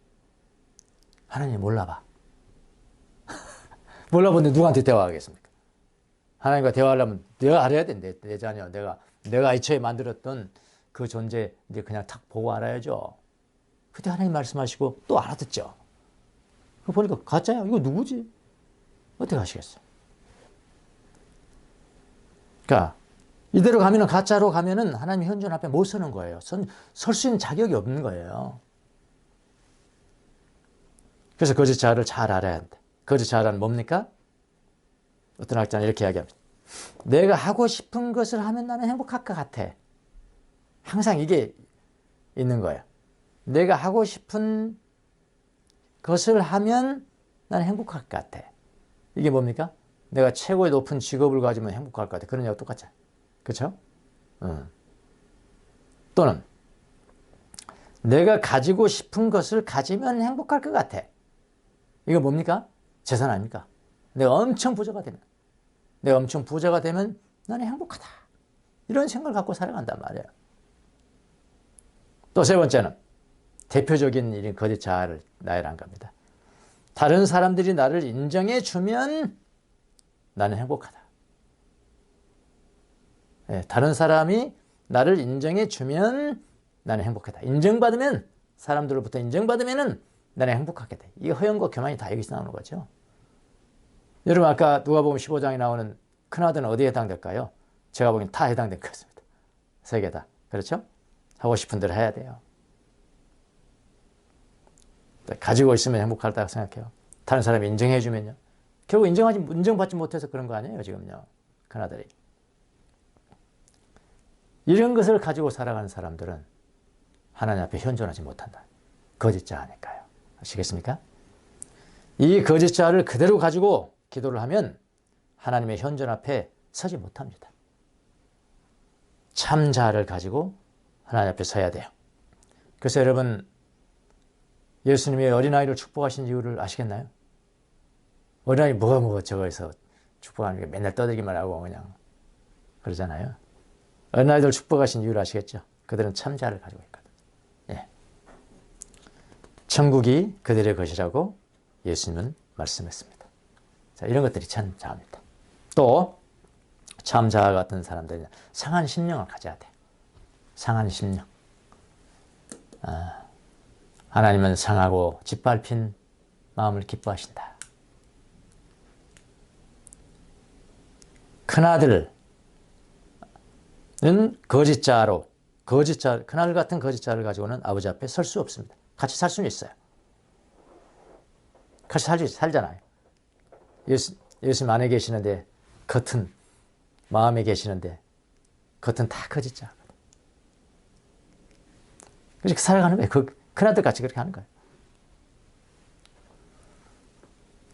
하나님 몰라봐. 몰라보는데 누구한테 대화하겠습니까? 하나님과 대화하려면 내가 알아야 돼. 내 자녀, 내가 이처에 만들었던 그 존재 이제 그냥 탁 보고 알아야죠. 그때 하나님 말씀하시고 또 알아듣죠. 그거 보니까 가짜야. 이거 누구지? 어떻게 하시겠어요? 그러니까 이대로 가면은 가짜로 가면은 하나님 현존 앞에 못 서는 거예요. 설 수 있는 자격이 없는 거예요. 그래서 거짓자를 잘 알아야 한다. 거짓자는 뭡니까? 어떤 학자는 이렇게 이야기합니다. 내가 하고 싶은 것을 하면 나는 행복할 것 같아. 항상 이게 있는 거예요. 내가 하고 싶은 것을 하면 나는 행복할 것 같아. 이게 뭡니까? 내가 최고의 높은 직업을 가지면 행복할 것 같아. 그런 얘기가 똑같잖아요. 그렇죠? 또는 내가 가지고 싶은 것을 가지면 행복할 것 같아. 이거 뭡니까? 재산 아닙니까? 내가 엄청 부자가 되면 나는 행복하다. 이런 생각을 갖고 살아간단 말이에요. 또 세 번째는 대표적인 일인 거짓자를 나열한 겁니다. 다른 사람들이 나를 인정해 주면 나는 행복하다. 네, 다른 사람이 나를 인정해 주면 나는 행복하다. 인정받으면, 사람들로부터 인정받으면 나는 행복하겠다. 이게 허영과 교만이 다 여기서 나오는 거죠. 여러분 아까 누가복음 15장에 나오는 큰아들은 어디에 해당될까요? 제가 보기엔 다 해당된 것 같습니다. 세 개 다. 그렇죠? 하고 싶은 대로 해야 돼요. 가지고 있으면 행복하다고 생각해요. 다른 사람이 인정해 주면요. 결국 인정받지 못해서 그런 거 아니에요, 지금요. 큰아들이. 이런 것을 가지고 살아가는 사람들은 하나님 앞에 현존하지 못한다. 거짓자니까요. 아시겠습니까? 이 거짓자를 그대로 가지고 기도를 하면 하나님의 현존 앞에 서지 못합니다. 참자를 가지고 하나님 앞에 서야 돼요. 그래서 여러분 예수님이 어린아이를 축복하신 이유를 아시겠나요? 어린아이 뭐가 저거에서 축복하는 게 맨날 떠들기만 하고 그냥 그러잖아요. 어린아이들 축복하신 이유를 아시겠죠? 그들은 참자를 가지고 있거든. 예. 천국이 그들의 것이라고 예수님은 말씀했습니다. 자, 이런 것들이 참자입니다. 또 참자 같은 사람들은 상한 심령을 가져야 돼요. 상한 심령. 하나님은 상하고 짓밟힌 마음을 기뻐하신다. 큰아들은 큰아들 같은 거짓자를 가지고는 아버지 앞에 설 수 없습니다. 같이 살 수는 있어요. 같이 살잖아요. 예수님 안에 계시는데 겉은 마음에 계시는데 겉은 다 거짓자. 그렇게 살아가는 거예요. 큰아들 같이 그렇게 하는 거예요.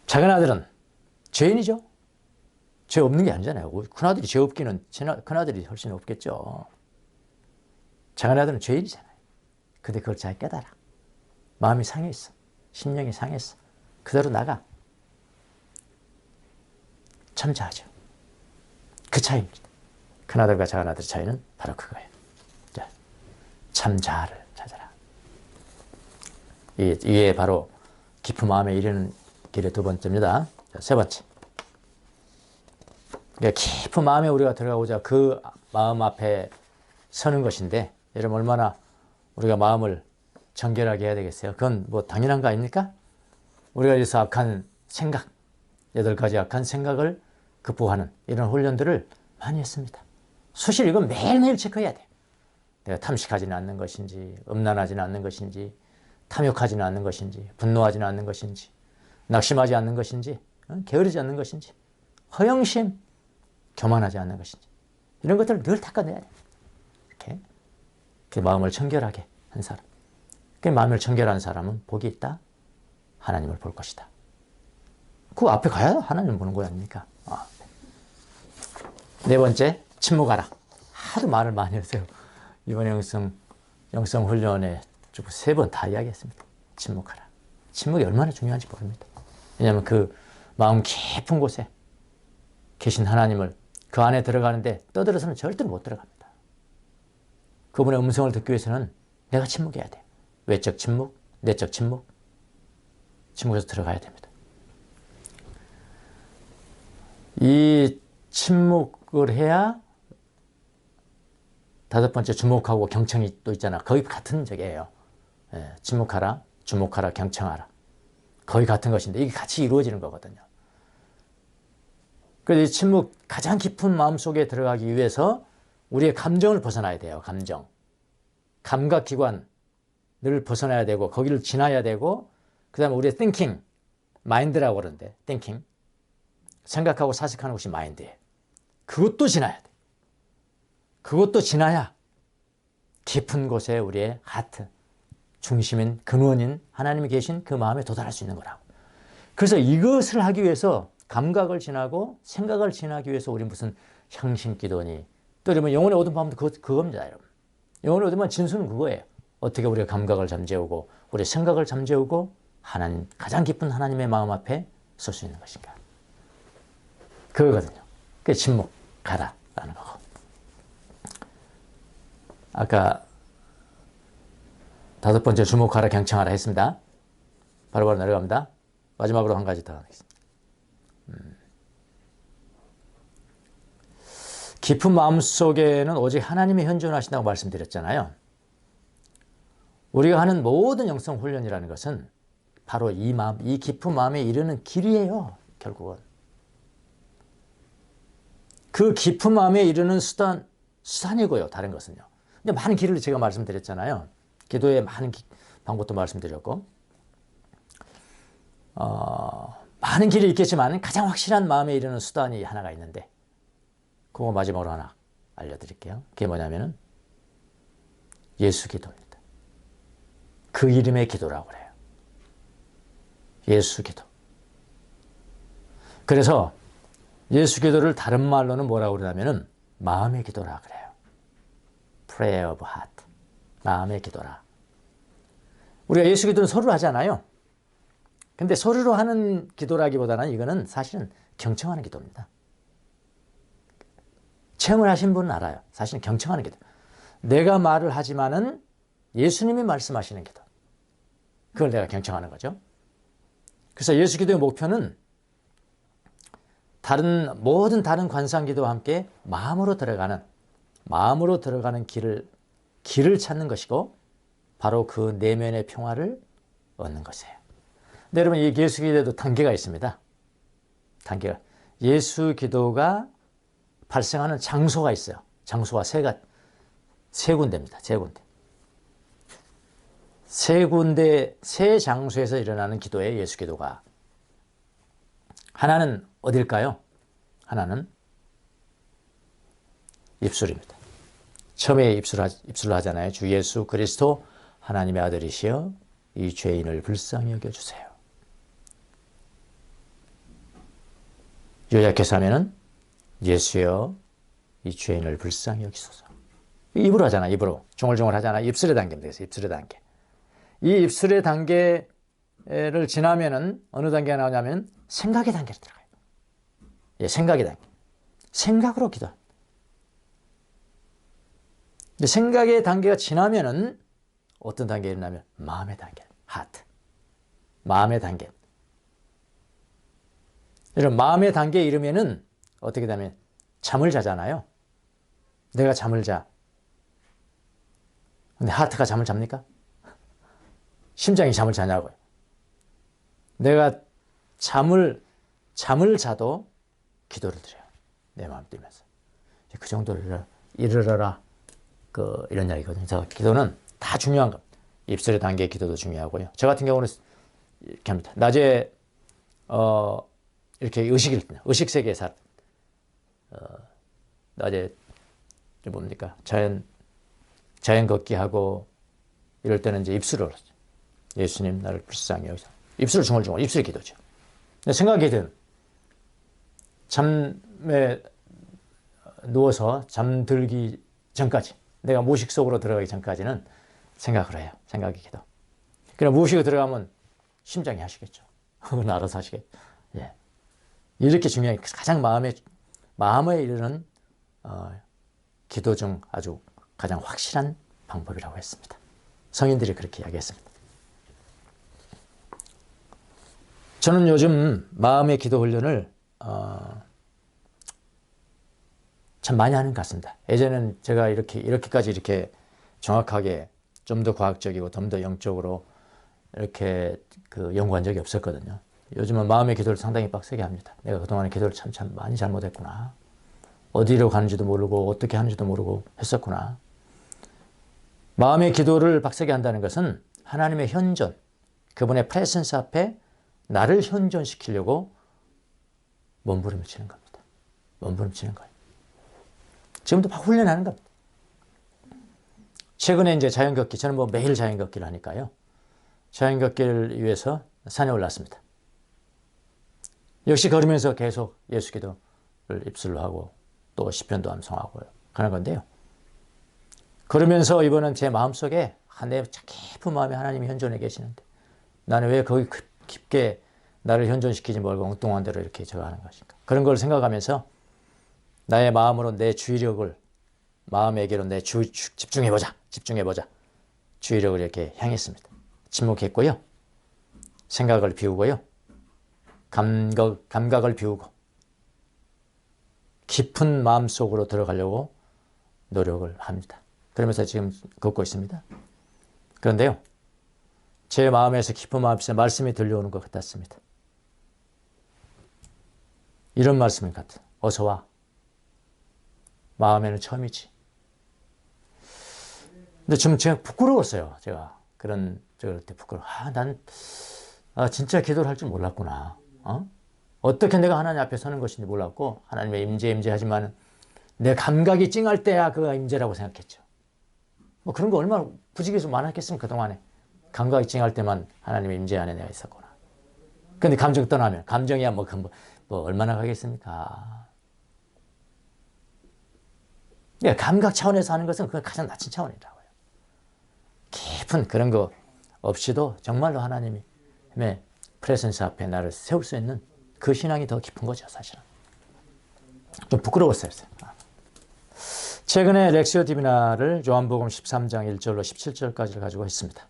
작은 아들은 죄인이죠. 죄 없는 게 아니잖아요. 큰아들이 죄 없기는 큰아들이 훨씬 없겠죠. 작은 아들은 죄인이잖아요. 근데 그걸 잘 깨달아. 마음이 상해있어. 심령이 상했어. 그대로 나가. 참자하죠. 그 차이입니다. 큰아들과 작은아들의 차이는 바로 그거예요. 자, 참자를 찾아라. 이게 바로 깊은 마음에 이르는 길의 두 번째입니다. 자, 세 번째. 그러니까 깊은 마음에 우리가 들어가고자 그 마음 앞에 서는 것인데, 여러분 얼마나 우리가 마음을 정결하게 해야 되겠어요? 그건 뭐 당연한 거 아닙니까? 우리가 여기서 악한 생각, 8가지 악한 생각을 극복하는 이런 훈련들을 많이 했습니다. 수시로 이건 매일매일 체크해야 돼. 내가 탐식하지는 않는 것인지, 음란하지는 않는 것인지, 탐욕하지는 않는 것인지, 분노하지는 않는 것인지, 낙심하지 않는 것인지, 게으르지 않는 것인지, 허영심, 교만하지 않는 것인지, 이런 것들을 늘 닦아내야 돼. 이렇게 그 마음을 청결하게 한 사람, 그 마음을 청결한 사람은 복이 있다. 하나님을 볼 것이다. 그 앞에 가야 하나님을 보는 거 아닙니까? 네 번째, 침묵하라. 하도 말을 많이 하세요. 이번 영성 훈련에 쭉 3번 다 이야기했습니다. 침묵하라. 침묵이 얼마나 중요한지 모릅니다. 왜냐하면 그 마음 깊은 곳에 계신 하나님을 그 안에 들어가는데 떠들어서는 절대로 못 들어갑니다. 그분의 음성을 듣기 위해서는 내가 침묵해야 돼. 외적 침묵, 내적 침묵. 침묵해서 들어가야 됩니다. 이 침묵을 해야 5번째 주목하고 경청이 또 있잖아. 거의 같은 적이에요. 침묵하라, 주목하라, 경청하라. 거의 같은 것인데 이게 같이 이루어지는 거거든요. 그래서 이 침묵, 가장 깊은 마음속에 들어가기 위해서 우리의 감정을 벗어나야 돼요. 감정. 감각기관을 벗어나야 되고 거기를 지나야 되고 그 다음에 우리의 thinking, 마인드라고 그러는데 thinking, 생각하고 사색하는 것이 마인드예요. 그것도 지나야 돼. 그것도 지나야 깊은 곳에 우리의 하트, 중심인 근원인 하나님이 계신 그 마음에 도달할 수 있는 거라고. 그래서 이것을 하기 위해서 감각을 지나고 생각을 지나기 위해서 우리 무슨 향신기도니 또 이러면 영혼의 어두운 밤도 그겁니다, 여러분. 영혼의 어두운 밤 진수는 그거예요. 어떻게 우리가 감각을 잠재우고 우리 생각을 잠재우고 하나님, 가장 깊은 하나님의 마음 앞에 설 수 있는 것인가. 그거거든요. 그게 침묵하라라는 거고. 아까 5번째 주목하라, 경청하라 했습니다. 바로바로 내려갑니다. 마지막으로 한 가지 더 하겠습니다. 깊은 마음 속에는 오직 하나님이 현존하신다고 말씀드렸잖아요. 우리가 하는 모든 영성 훈련이라는 것은 바로 이 마음, 이 깊은 마음에 이르는 길이에요. 결국은. 그 깊은 마음에 이르는 수단이고요. 다른 것은요. 근데 많은 길을 제가 말씀드렸잖아요. 기도의 많은 방법도 말씀드렸고 많은 길이 있겠지만 가장 확실한 마음에 이르는 수단이 하나가 있는데 그거 마지막으로 하나 알려드릴게요. 그게 뭐냐면은 예수 기도입니다. 그 이름의 기도라고 그래요. 예수 기도. 그래서 예수 기도를 다른 말로는 뭐라고 그러냐면은 마음의 기도라 그래요. Prayer of heart. 마음의 기도라. 우리가 예수 기도는 서로 하잖아요. 근데 서로로 하는 기도라기보다는 이거는 사실은 경청하는 기도입니다. 체험을 하신 분은 알아요. 사실은 경청하는 기도. 내가 말을 하지만은 예수님이 말씀하시는 기도. 그걸 내가 경청하는 거죠. 그래서 예수 기도의 목표는 모든 다른 관상 기도와 함께 마음으로 들어가는 길을 찾는 것이고 바로 그 내면의 평화를 얻는 것이에요. 근데 여러분 이 예수 기도에도 단계가 있습니다. 단계가. 예수 기도가 발생하는 장소가 있어요. 장소가 세 군데입니다. 세 장소에서 일어나는 기도예요. 예수 기도가. 하나는 어딜까요? 하나는 입술입니다. 처음에 입술로 하잖아요. 주 예수 그리스도 하나님의 아들이시여 이 죄인을 불쌍히 여겨주세요. 요약해서 하면은 예수여 이 죄인을 불쌍히 여기소서. 입으로 하잖아. 입으로. 중얼중얼 하잖아. 입술의 단계입니다. 그래서 입술의 단계. 이 입술의 단계를 지나면은 어느 단계가 나오냐면 생각의 단계로 들어가요. 예, 생각의 단계. 생각으로 기도합니다. 근데 생각의 단계가 지나면은 어떤 단계에 이르냐면 마음의 단계, 하트. 마음의 단계. 이런 마음의 단계에 이르면은 어떻게 되냐면 잠을 자잖아요. 내가 잠을 자. 근데 하트가 잠을 잡니까? 심장이 잠을 자냐고요. 내가 잠을 자도 기도를 드려요. 내 마음 뛰면서. 그 정도를 이르러라. 이런 이야기거든요. 그래서 기도는 다 중요한 겁니다. 입술에 담겨 기도도 중요하고요. 저 같은 경우는 이렇게 합니다. 낮에 이렇게 의식 세계에 낮에 뭡니까? 자연 걷기 하고 이럴 때는 이제 입술을 하죠. 예수님 나를 불쌍히 여기서 입술을 중얼중얼 입술의 기도죠. 근데 생각이든 잠에 누워서 잠들기 전까지 내가 무의식 속으로 들어가기 전까지는 생각을 해요. 생각이 기도. 그럼 무의식으로 들어가면 심장이 하시겠죠. 그건 알아서 하시겠죠. 예. 이렇게 중요한 가장 마음에 이르는 기도 중 아주 가장 확실한 방법이라고 했습니다. 성인들이 그렇게 이야기했습니다. 저는 요즘 마음의 기도 훈련을 참 많이 하는 것 같습니다. 예전에는 제가 이렇게까지 이렇게 정확하게 좀 더 과학적이고 좀 더 영적으로 이렇게 연구한 적이 없었거든요. 요즘은 마음의 기도를 상당히 빡세게 합니다. 내가 그동안에 기도를 참 많이 잘못했구나. 어디로 가는지도 모르고 어떻게 하는지도 모르고 했었구나. 마음의 기도를 빡세게 한다는 것은 하나님의 현존, 그분의 프레센스 앞에 나를 현존시키려고 몸부림을 치는 겁니다. 몸부림치는 거예요. 지금도 막 훈련하는 겁니다. 최근에 이제 자연걷기, 저는 매일 자연걷기를 하니까요. 자연걷기를 위해서 산에 올랐습니다. 역시 걸으면서 계속 예수 기도를 입술로 하고 또 시편도 암송하고 하는 건데요. 그러면서 이번은 제 마음속에 내 깊은 마음에 하나님이 현존해 계시는데 나는 왜 거기 깊게 나를 현존시키지 말고 엉뚱한 대로 이렇게 저가하는 것인가. 그런 걸 생각하면서 나의 마음으로 내 주의력을 마음에게로 집중해보자. 주의력을 이렇게 향했습니다. 침묵했고요. 생각을 비우고요. 감각을 비우고 깊은 마음속으로 들어가려고 노력을 합니다. 그러면서 지금 걷고 있습니다. 그런데요. 제 마음에서 깊은 마음에서 말씀이 들려오는 것 같았습니다. 이런 말씀인 것 같아요. 어서 와. 마음에는 처음이지. 근데 좀 제가 부끄러웠어요. 제가 저럴 때 부끄러워. 난 진짜 기도를 할 줄 몰랐구나. 어떻게 내가 하나님 앞에 서는 것인지 몰랐고 하나님의 임재하지만 내 감각이 찡할 때야 그가 임재라고 생각했죠. 그런 거 얼마나 부지기수 많았겠습니까 그동안에. 감각이 찡할 때만 하나님의 임재 안에 내가 있었구나. 근데 감정 떠나면 감정이야 얼마나 가겠습니까. 감각 차원에서 하는 것은 그건 가장 낮은 차원이라고요. 깊은 그런 거 없이도 정말로 하나님의 프레센스 앞에 나를 세울 수 있는 그 신앙이 더 깊은 거죠, 사실은. 좀 부끄러웠어요. 최근에 렉시오 디비나를 요한복음 13장 1절로 17절까지를 가지고 했습니다.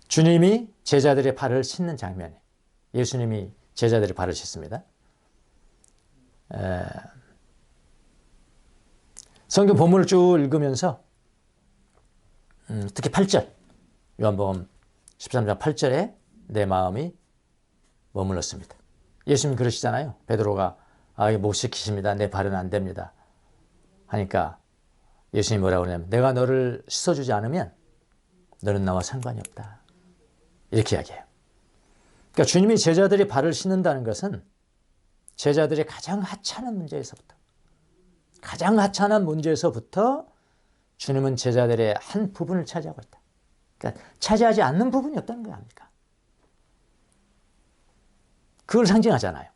주님이 제자들의 발을 씻는 장면이 예수님이 제자들의 발을 씻습니다. 성경 본문을 쭉 읽으면서 특히 8절 요한복음 13장 8절에 내 마음이 머물렀습니다. 예수님 그러시잖아요. 베드로가 못 시키십니다. 내 발은 안 됩니다. 하니까 예수님이 뭐라고 그러냐면 내가 너를 씻어주지 않으면 너는 나와 상관이 없다. 이렇게 이야기해요. 그러니까 주님이 제자들이 발을 씻는다는 것은 제자들이 가장 하찮은 문제에서부터 주님은 제자들의 한 부분을 차지하고 있다. 그러니까 차지하지 않는 부분이 없다는 거 아닙니까? 그걸 상징하잖아요.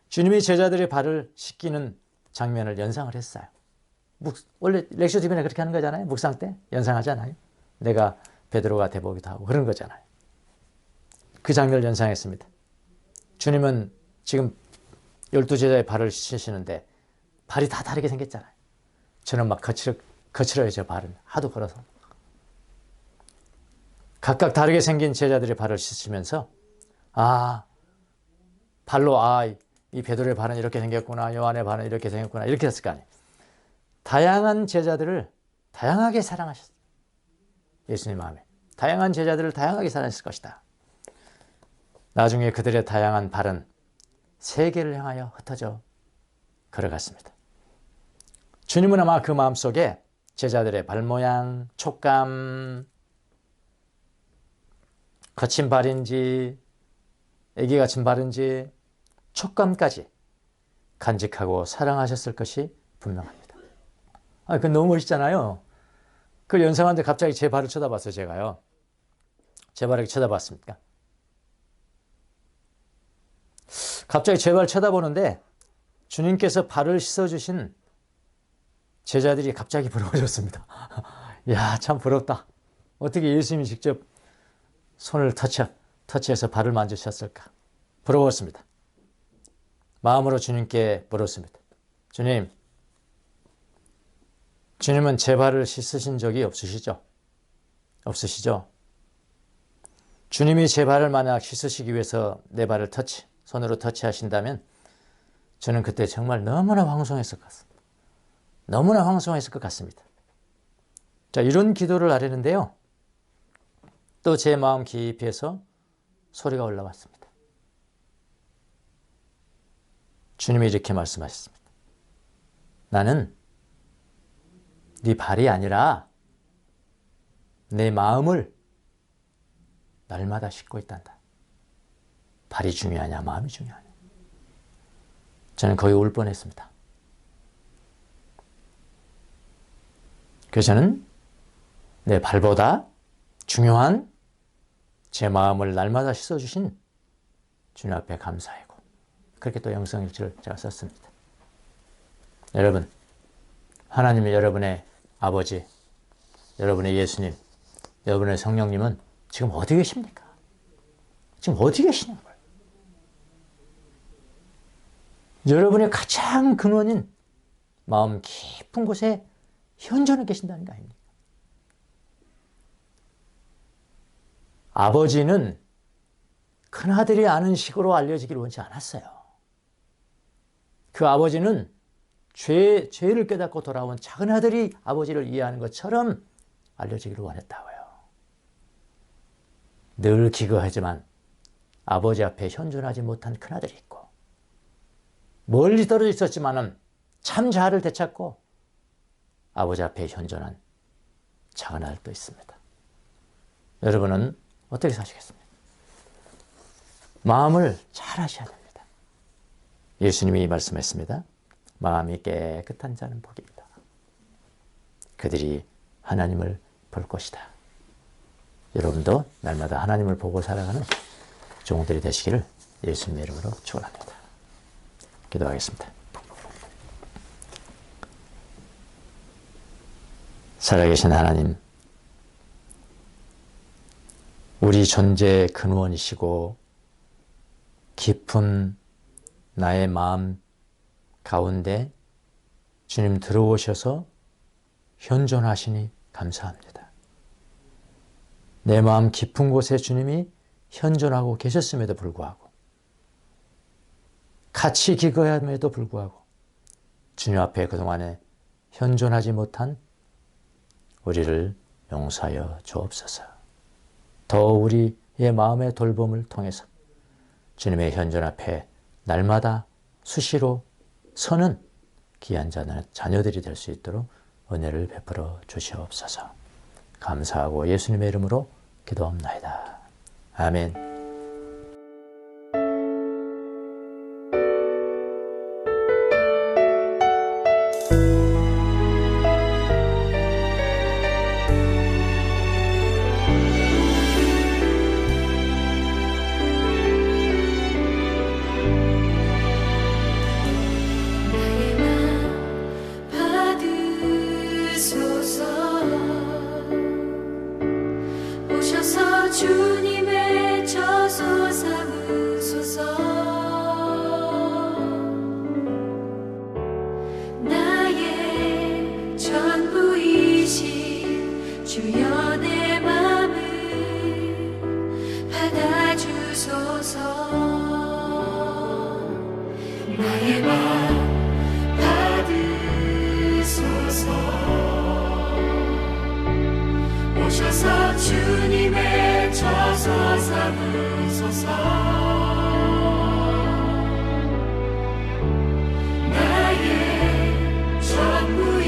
주님이 제자들의 발을 씻기는 장면을 연상을 했어요. 원래 렉시오 디비나 그렇게 하는 거잖아요. 묵상 때 연상하잖아요. 내가 베드로가 돼보기도 하고 그런 거잖아요. 그 장면을 연상했습니다. 주님은 지금 12제자의 발을 씻으시는데 발이 다 다르게 생겼잖아요. 저는 막 거칠어요. 제 발은 하도 걸어서. 각각 다르게 생긴 제자들의 발을 씻으면서 발로 이 베드로의 발은 이렇게 생겼구나. 요한의 발은 이렇게 생겼구나. 이렇게 했을 거 아니에요. 다양한 제자들을 다양하게 사랑하셨어요. 예수님 마음에. 다양한 제자들을 다양하게 사랑했을 것이다. 나중에 그들의 다양한 발은 세계를 향하여 흩어져 걸어갔습니다. 주님은 아마 그 마음속에 제자들의 발모양, 촉감, 거친 발인지 애기 같은 발인지 촉감까지 간직하고 사랑하셨을 것이 분명합니다. 그건 너무 멋있잖아요. 그 연상한데 갑자기 제 발을 쳐다봤어요. 제가요. 제 발을 쳐다봤습니까? 갑자기 제 발 쳐다보는데 주님께서 발을 씻어주신 제자들이 갑자기 부러워졌습니다. 이야, 참 부럽다. 어떻게 예수님이 직접 손을 터치해서 발을 만지셨을까? 부러웠습니다. 마음으로 주님께 물었습니다. 주님은 제 발을 씻으신 적이 없으시죠? 없으시죠? 주님이 제 발을 만약 씻으시기 위해서 내 발을 손으로 터치하신다면 저는 그때 정말 너무나 황송했을 것 같습니다. 너무나 황송했을 것 같습니다. 자, 이런 기도를 하려는데요. 또 제 마음 깊이에서 소리가 올라왔습니다. 주님이 이렇게 말씀하셨습니다. 나는 네 발이 아니라 내 마음을 날마다 씻고 있단다. 발이 중요하냐, 마음이 중요하냐. 저는 거의 울 뻔했습니다. 그래서 저는 내 발보다 중요한 제 마음을 날마다 씻어주신 주님 앞에 감사하고, 그렇게 또 영성일지를 제가 썼습니다. 여러분, 하나님이 여러분의 아버지, 여러분의 예수님, 여러분의 성령님은 지금 어디 계십니까? 지금 어디 계시냐고요? 여러분의 가장 근원인 마음 깊은 곳에 현존해 계신다는 거 아닙니까? 아버지는 큰아들이 아는 식으로 알려지기를 원치 않았어요. 그 아버지는 죄를 깨닫고 돌아온 작은 아들이 아버지를 이해하는 것처럼 알려지기를 원했다고요. 늘 기거하지만 아버지 앞에 현존하지 못한 큰아들이 있고, 멀리 떨어져 있었지만은 참 자아를 되찾고 아버지 앞에 현존한 작은 아들도 있습니다. 여러분은 어떻게 사시겠습니까? 마음을 잘 하셔야 됩니다. 예수님이 말씀했습니다. 마음이 깨끗한 자는 복이 있다. 그들이 하나님을 볼 것이다. 여러분도 날마다 하나님을 보고 살아가는 종들이 되시기를 예수님의 이름으로 축원합니다. 기도하겠습니다. 살아계신 하나님, 우리 존재의 근원이시고 깊은 나의 마음 가운데 주님 들어오셔서 현존하시니 감사합니다. 내 마음 깊은 곳에 주님이 현존하고 계셨음에도 불구하고, 같이 기거함에도 불구하고 주님 앞에 그동안에 현존하지 못한 우리를 용서하여 주옵소서. 더 우리의 마음의 돌봄을 통해서 주님의 현존 앞에 날마다 수시로 서는 귀한 자녀들이 될 수 있도록 은혜를 베풀어 주시옵소서. 감사하고 예수님의 이름으로 기도합나이다. 아멘. 주님의 저소 삼으소서. 나의 전부이신 주여 내 맘을 받아주소서. 나의 맘 받으소서. 오셔서 주님의 저소 삼으소서. 나의 전부이신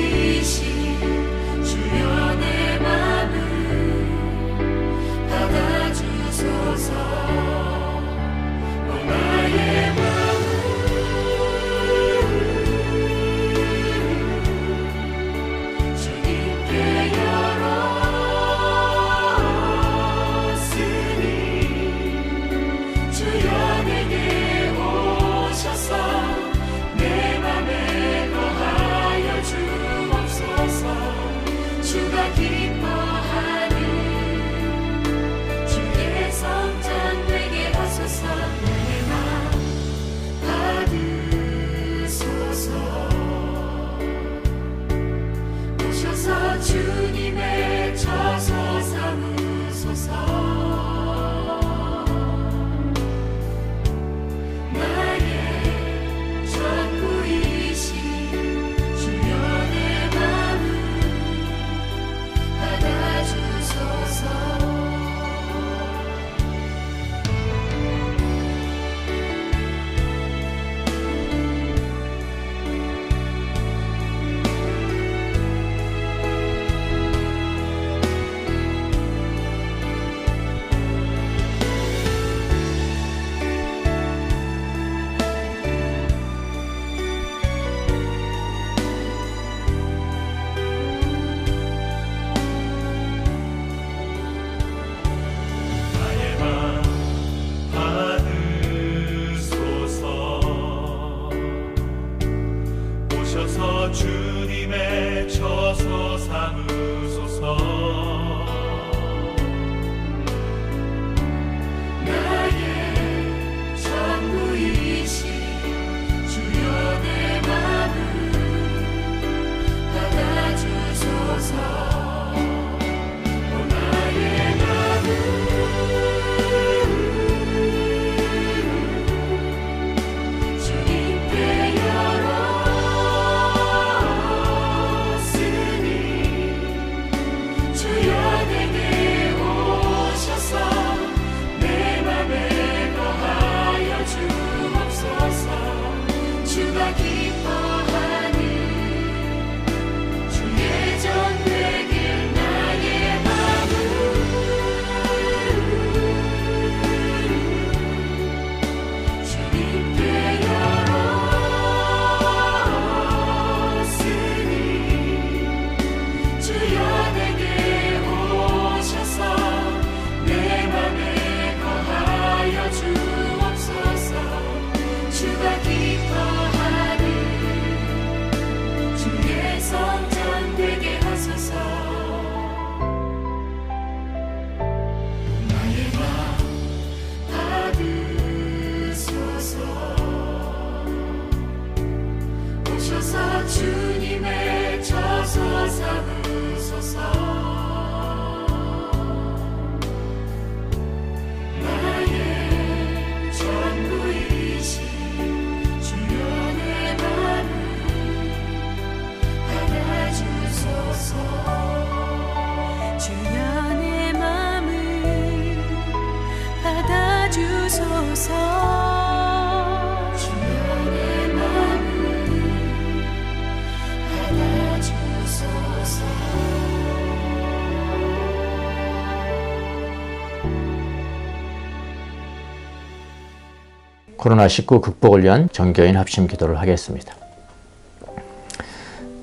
코로나19 극복을 위한 전교인 합심 기도를 하겠습니다.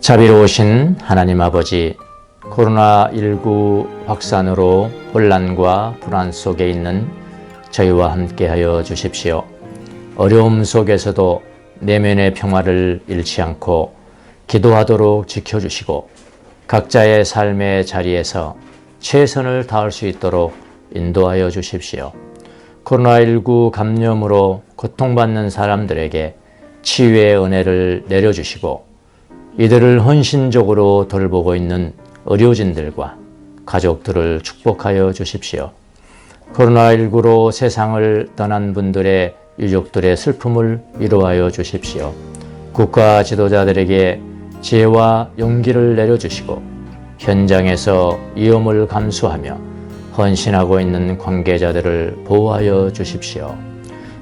자비로우신 하나님 아버지, 코로나19 확산으로 혼란과 불안 속에 있는 저희와 함께하여 주십시오. 어려움 속에서도 내면의 평화를 잃지 않고 기도하도록 지켜주시고 각자의 삶의 자리에서 최선을 다할 수 있도록 인도하여 주십시오. 코로나19 감염으로 고통받는 사람들에게 치유의 은혜를 내려주시고 이들을 헌신적으로 돌보고 있는 의료진들과 가족들을 축복하여 주십시오. 코로나19로 세상을 떠난 분들의 유족들의 슬픔을 위로하여 주십시오. 국가 지도자들에게 지혜와 용기를 내려주시고 현장에서 위험을 감수하며 헌신하고 있는 관계자들을 보호하여 주십시오.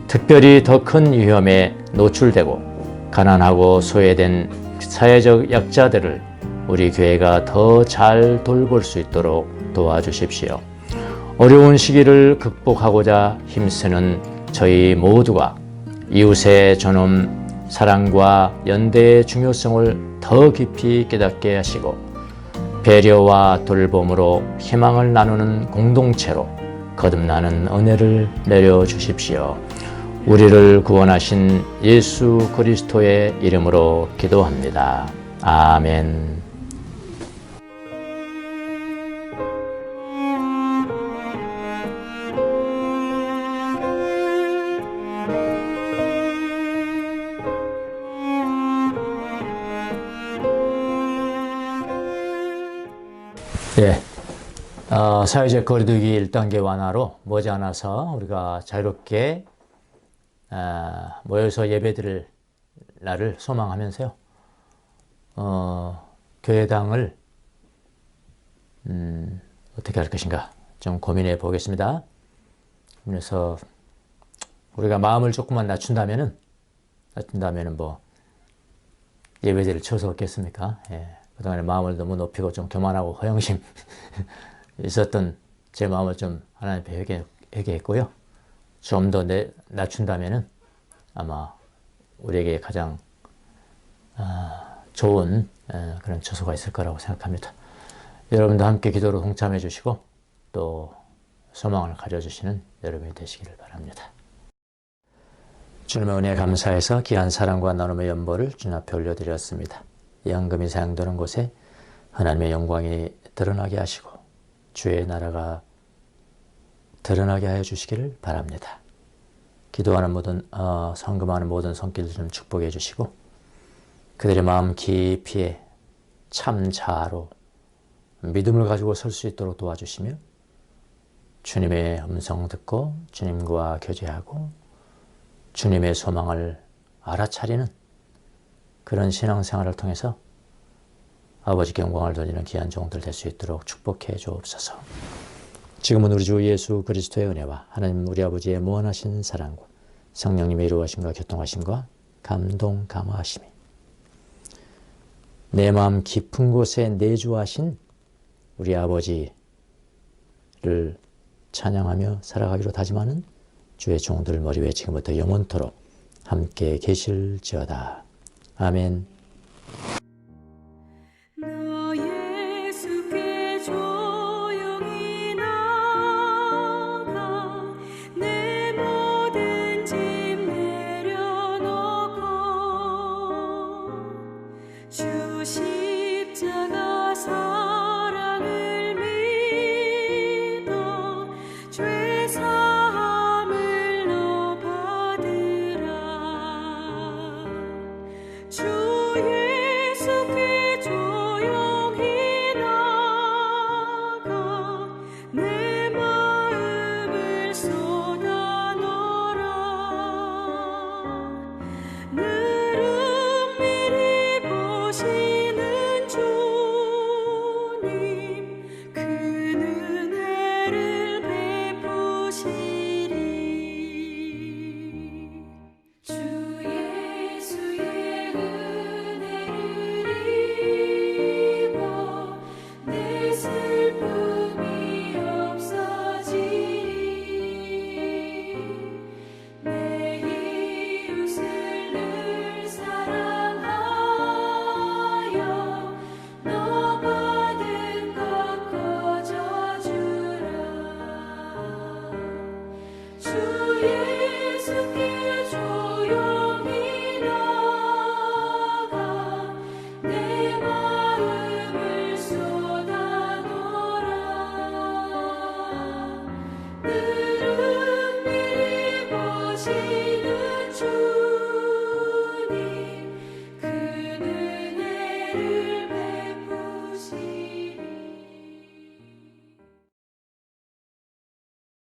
특별히 더 큰 위험에 노출되고 가난하고 소외된 사회적 약자들을 우리 교회가 더 잘 돌볼 수 있도록 도와주십시오. 어려운 시기를 극복하고자 힘쓰는 저희 모두가 이웃의 존엄, 사랑과 연대의 중요성을 더 깊이 깨닫게 하시고 배려와 돌봄으로 희망을 나누는 공동체로 거듭나는 은혜를 내려주십시오. 우리를 구원하신 예수 그리스도의 이름으로 기도합니다. 아멘. 예, 사회적 거리두기 1단계 완화로 머지않아서 우리가 자유롭게 모여서 예배드릴 날을 소망하면서요. 교회당을 어떻게 할 것인가 좀 고민해 보겠습니다. 그래서 우리가 마음을 조금만 낮춘다면은 뭐 예배드릴 처소 없겠습니까? 예. 그동안에 마음을 너무 높이고 좀 교만하고 허영심 있었던 제 마음을 좀 하나님 앞에 회개했고요. 좀 더 낮춘다면은 아마 우리에게 가장 좋은 그런 처소가 있을 거라고 생각합니다. 여러분도 함께 기도로 동참해 주시고 또 소망을 가져주시는 여러분이 되시기를 바랍니다. 주님의 은혜에 감사해서 귀한 사랑과 나눔의 연보를 주님 앞에 올려드렸습니다. 양금이 사용되는 곳에 하나님의 영광이 드러나게 하시고 주의 나라가 드러나게 하여 주시기를 바랍니다. 기도하는 모든 성금하는 모든 손길들 좀 축복해 주시고 그들의 마음 깊이에 참 자아로 믿음을 가지고 설 수 있도록 도와주시며 주님의 음성 듣고 주님과 교제하고 주님의 소망을 알아차리는 그런 신앙생활을 통해서 아버지께 영광을 돌리는 귀한 종들 될 수 있도록 축복해 주옵소서. 지금은 우리 주 예수 그리스도의 은혜와 하나님 우리 아버지의 무한하신 사랑과 성령님의 이루어하심과 교통하심과 감동 감화하심이 내 마음 깊은 곳에 내주하신 우리 아버지를 찬양하며 살아가기로 다짐하는 주의 종들 머리 위에 지금부터 영원토록 함께 계실지어다. 아멘.